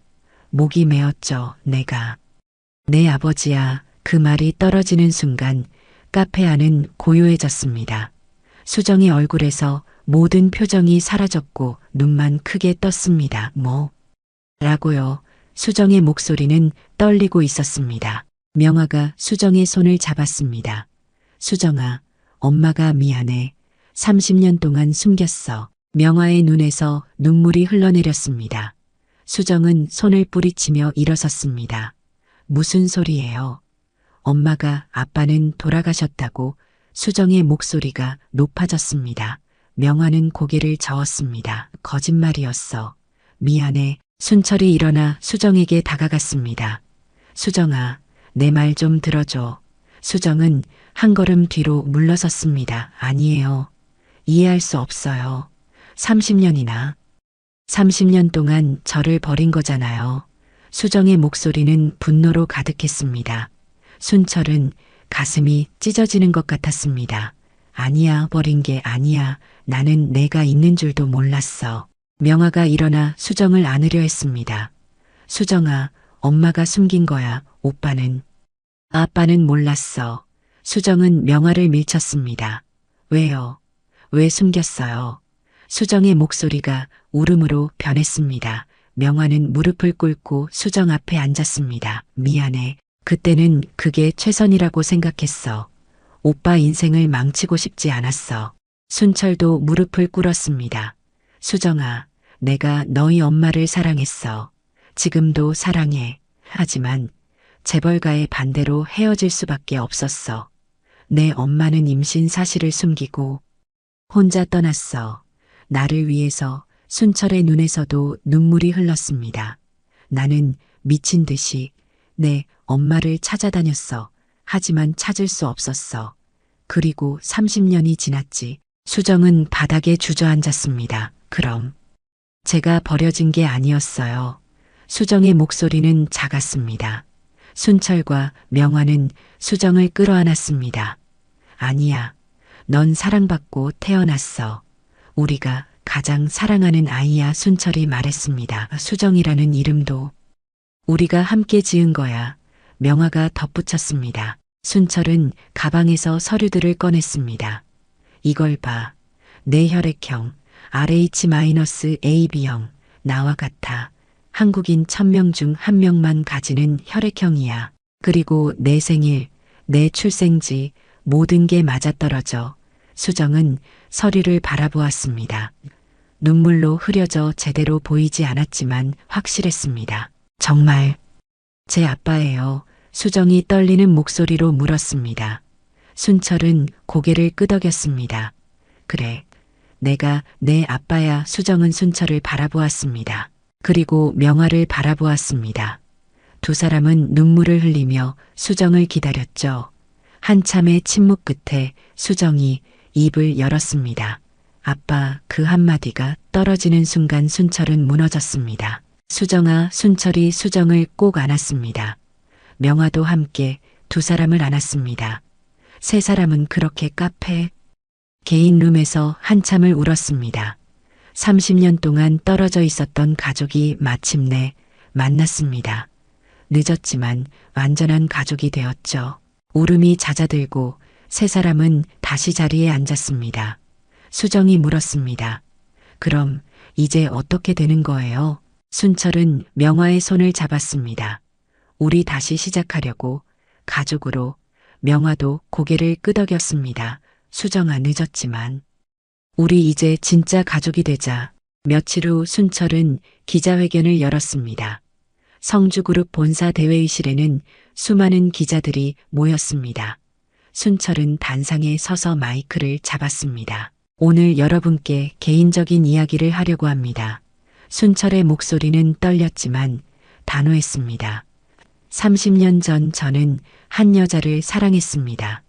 목이 메었죠, 내가. 내 아버지야. 그 말이 떨어지는 순간 카페 안은 고요해졌습니다. 수정의 얼굴에서 모든 표정이 사라졌고 눈만 크게 떴습니다. 뭐? 라고요. 수정의 목소리는 떨리고 있었습니다. 명화가 수정의 손을 잡았습니다. 수정아, 엄마가 미안해. 30년 동안 숨겼어. 명화의 눈에서 눈물이 흘러내렸습니다. 수정은 손을 뿌리치며 일어섰습니다. 무슨 소리예요? 엄마가 아빠는 돌아가셨다고. 수정의 목소리가 높아졌습니다. 명화는 고개를 저었습니다. 거짓말이었어. 미안해. 순철이 일어나 수정에게 다가갔습니다. 수정아, 내 말 좀 들어줘. 수정은 한 걸음 뒤로 물러섰습니다. 아니에요. 이해할 수 없어요. 30년이나. 30년 동안 저를 버린 거잖아요. 수정의 목소리는 분노로 가득했습니다. 순철은 가슴이 찢어지는 것 같았습니다. 아니야, 버린 게 아니야. 나는 내가 있는 줄도 몰랐어. 명화가 일어나 수정을 안으려 했습니다. 수정아, 엄마가 숨긴 거야. 오빠는. 아빠는 몰랐어. 수정은 명화를 밀쳤습니다. 왜요? 왜 숨겼어요? 수정의 목소리가 울음으로 변했습니다. 명화는 무릎을 꿇고 수정 앞에 앉았습니다. 미안해. 그때는 그게 최선이라고 생각했어. 오빠 인생을 망치고 싶지 않았어. 순철도 무릎을 꿇었습니다. 수정아, 내가 너희 엄마를 사랑했어. 지금도 사랑해. 하지만 재벌가의 반대로 헤어질 수밖에 없었어. 내 엄마는 임신 사실을 숨기고 혼자 떠났어. 나를 위해서. 순철의 눈에서도 눈물이 흘렀습니다. 나는 미친 듯이 내 엄마를 찾아다녔어. 하지만 찾을 수 없었어. 그리고 30년이 지났지. 수정은 바닥에 주저앉았습니다. 그럼 제가 버려진 게 아니었어요. 수정의 목소리는 작았습니다. 순철과 명화는 수정을 끌어안았습니다. 아니야. 넌 사랑받고 태어났어. 우리가 가장 사랑하는 아이야. 순철이 말했습니다. 수정이라는 이름도 우리가 함께 지은 거야. 명화가 덧붙였습니다. 순철은 가방에서 서류들을 꺼냈습니다. 이걸 봐. 내 혈액형 RH-AB형 나와 같아. 한국인 1000명 중 1명만 가지는 혈액형이야. 그리고 내 생일, 내 출생지 모든 게 맞아떨어져 수정은 서류를 바라보았습니다. 눈물로 흐려져 제대로 보이지 않았지만 확실했습니다. 정말 제 아빠예요. 수정이 떨리는 목소리로 물었습니다. 순철은 고개를 끄덕였습니다. 그래, 내가 내 아빠야. 수정은 순철을 바라보았습니다. 그리고 명화를 바라보았습니다. 두 사람은 눈물을 흘리며 수정을 기다렸죠. 한참의 침묵 끝에 수정이 입을 열었습니다. 아빠, 그 한마디가 떨어지는 순간 순철은 무너졌습니다. 수정아. 순철이 수정을 꼭 안았습니다. 명화도 함께 두 사람을 안았습니다. 세 사람은 그렇게 카페 개인 룸에서 한참을 울었습니다. 30년 동안 떨어져 있었던 가족이 마침내 만났습니다. 늦었지만 완전한 가족이 되었죠. 울음이 잦아들고 세 사람은 다시 자리에 앉았습니다. 수정이 물었습니다. 그럼 이제 어떻게 되는 거예요? 순철은 명화의 손을 잡았습니다. 우리 다시 시작하려고 가족으로. 명화도 고개를 끄덕였습니다. 수정아, 늦었지만 우리 이제 진짜 가족이 되자. 며칠 후 순철은 기자회견을 열었습니다. 성주그룹 본사 대회의실에는 수많은 기자들이 모였습니다. 순철은 단상에 서서 마이크를 잡았습니다. 오늘 여러분께 개인적인 이야기를 하려고 합니다. 순철의 목소리는 떨렸지만 단호했습니다. 30년 전 저는 한 여자를 사랑했습니다.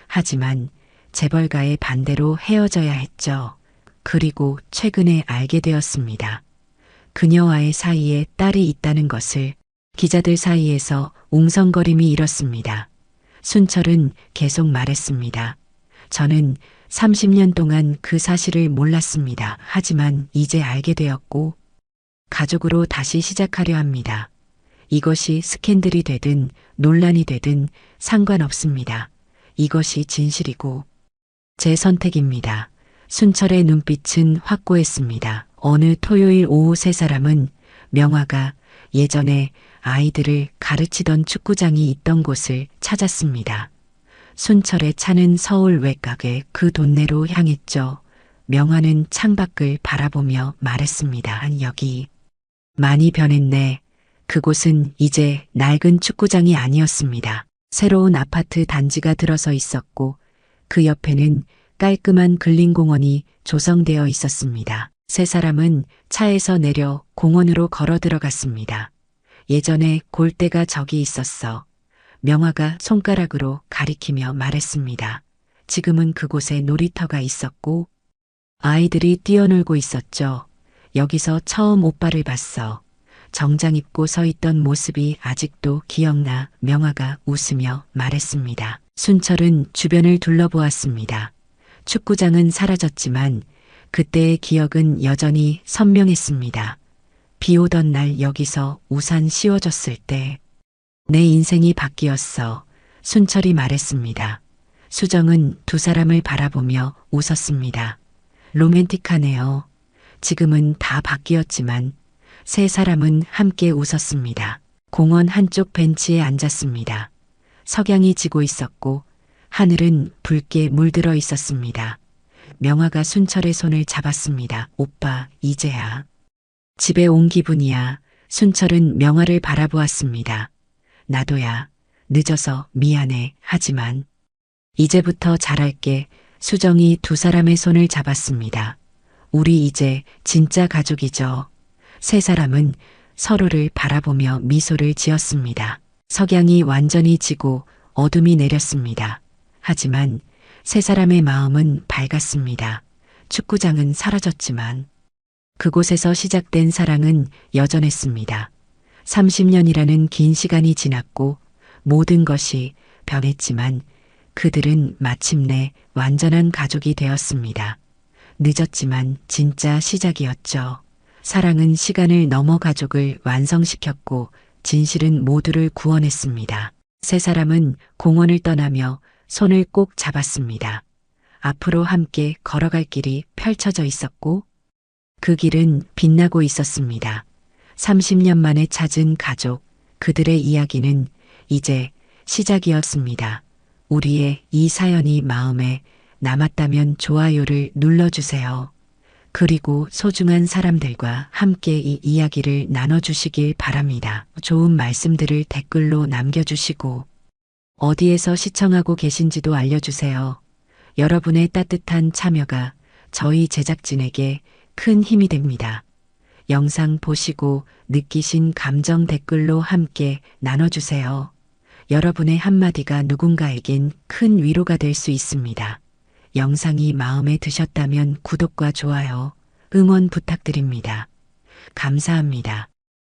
하지만 재벌가의 반대로 헤어져야 했죠. 그리고 최근에 알게 되었습니다. 그녀와의 사이에 딸이 있다는 것을. 기자들 사이에서 웅성거림이 일었습니다. 순철은 계속 말했습니다. 저는 30년 동안 그 사실을 몰랐습니다. 하지만 이제 알게 되었고 가족으로 다시 시작하려 합니다. 이것이 스캔들이 되든 논란이 되든 상관없습니다. 이것이 진실이고 제 선택입니다. 순철의 눈빛은 확고했습니다. 어느 토요일 오후 세 사람은 명화가 예전에 아이들을 가르치던 축구장이 있던 곳을 찾았습니다. 순철의 차는 서울 외곽의 그 동네로 향했죠. 명화는 창밖을 바라보며 말했습니다. 여기 많이 변했네. 그곳은 이제 낡은 축구장이 아니었습니다. 새로운 아파트 단지가 들어서 있었고 그 옆에는 깔끔한 근린공원이 조성되어 있었습니다. 세 사람은 차에서 내려 공원으로 걸어 들어갔습니다. 예전에 골대가 저기 있었어. 명화가 손가락으로 가리키며 말했습니다. 지금은 그곳에 놀이터가 있었고 아이들이 뛰어놀고 있었죠. 여기서 처음 오빠를 봤어. 정장 입고 서 있던 모습이 아직도 기억나. 명화가 웃으며 말했습니다. 순철은 주변을 둘러보았습니다. 축구장은 사라졌지만 그때의 기억은 여전히 선명했습니다. 비 오던 날 여기서 우산 씌워줬을 때 내 인생이 바뀌었어. 순철이 말했습니다. 수정은 두 사람을 바라보며 웃었습니다. 로맨틱하네요. 지금은 다 바뀌었지만 세 사람은 함께 웃었습니다. 공원 한쪽 벤치에 앉았습니다. 석양이 지고 있었고 하늘은 붉게 물들어 있었습니다. 명화가 순철의 손을 잡았습니다. 오빠, 이제야 집에 온 기분이야. 순철은 명화를 바라보았습니다. 나도야. 늦어서 미안해. 하지만 이제부터 잘할게. 수정이 두 사람의 손을 잡았습니다. 우리 이제 진짜 가족이죠. 세 사람은 서로를 바라보며 미소를 지었습니다. 석양이 완전히 지고 어둠이 내렸습니다. 하지만 세 사람의 마음은 밝았습니다. 축구장은 사라졌지만 그곳에서 시작된 사랑은 여전했습니다. 30년이라는 긴 시간이 지났고 모든 것이 변했지만 그들은 마침내 완전한 가족이 되었습니다. 늦었지만 진짜 시작이었죠. 사랑은 시간을 넘어 가족을 완성시켰고 진실은 모두를 구원했습니다. 세 사람은 공원을 떠나며 손을 꼭 잡았습니다. 앞으로 함께 걸어갈 길이 펼쳐져 있었고 그 길은 빛나고 있었습니다. 30년 만에 찾은 가족, 그들의 이야기는 이제 시작이었습니다. 우리의 이 사연이 마음에 남았다면 좋아요를 눌러주세요. 그리고 소중한 사람들과 함께 이 이야기를 나눠주시길 바랍니다. 좋은 말씀들을 댓글로 남겨주시고 어디에서 시청하고 계신지도 알려주세요. 여러분의 따뜻한 참여가 저희 제작진에게 큰 힘이 됩니다. 영상 보시고 느끼신 감정 댓글로 함께 나눠주세요. 여러분의 한마디가 누군가에겐 큰 위로가 될 수 있습니다. 영상이 마음에 드셨다면 구독과 좋아요, 응원 부탁드립니다. 감사합니다.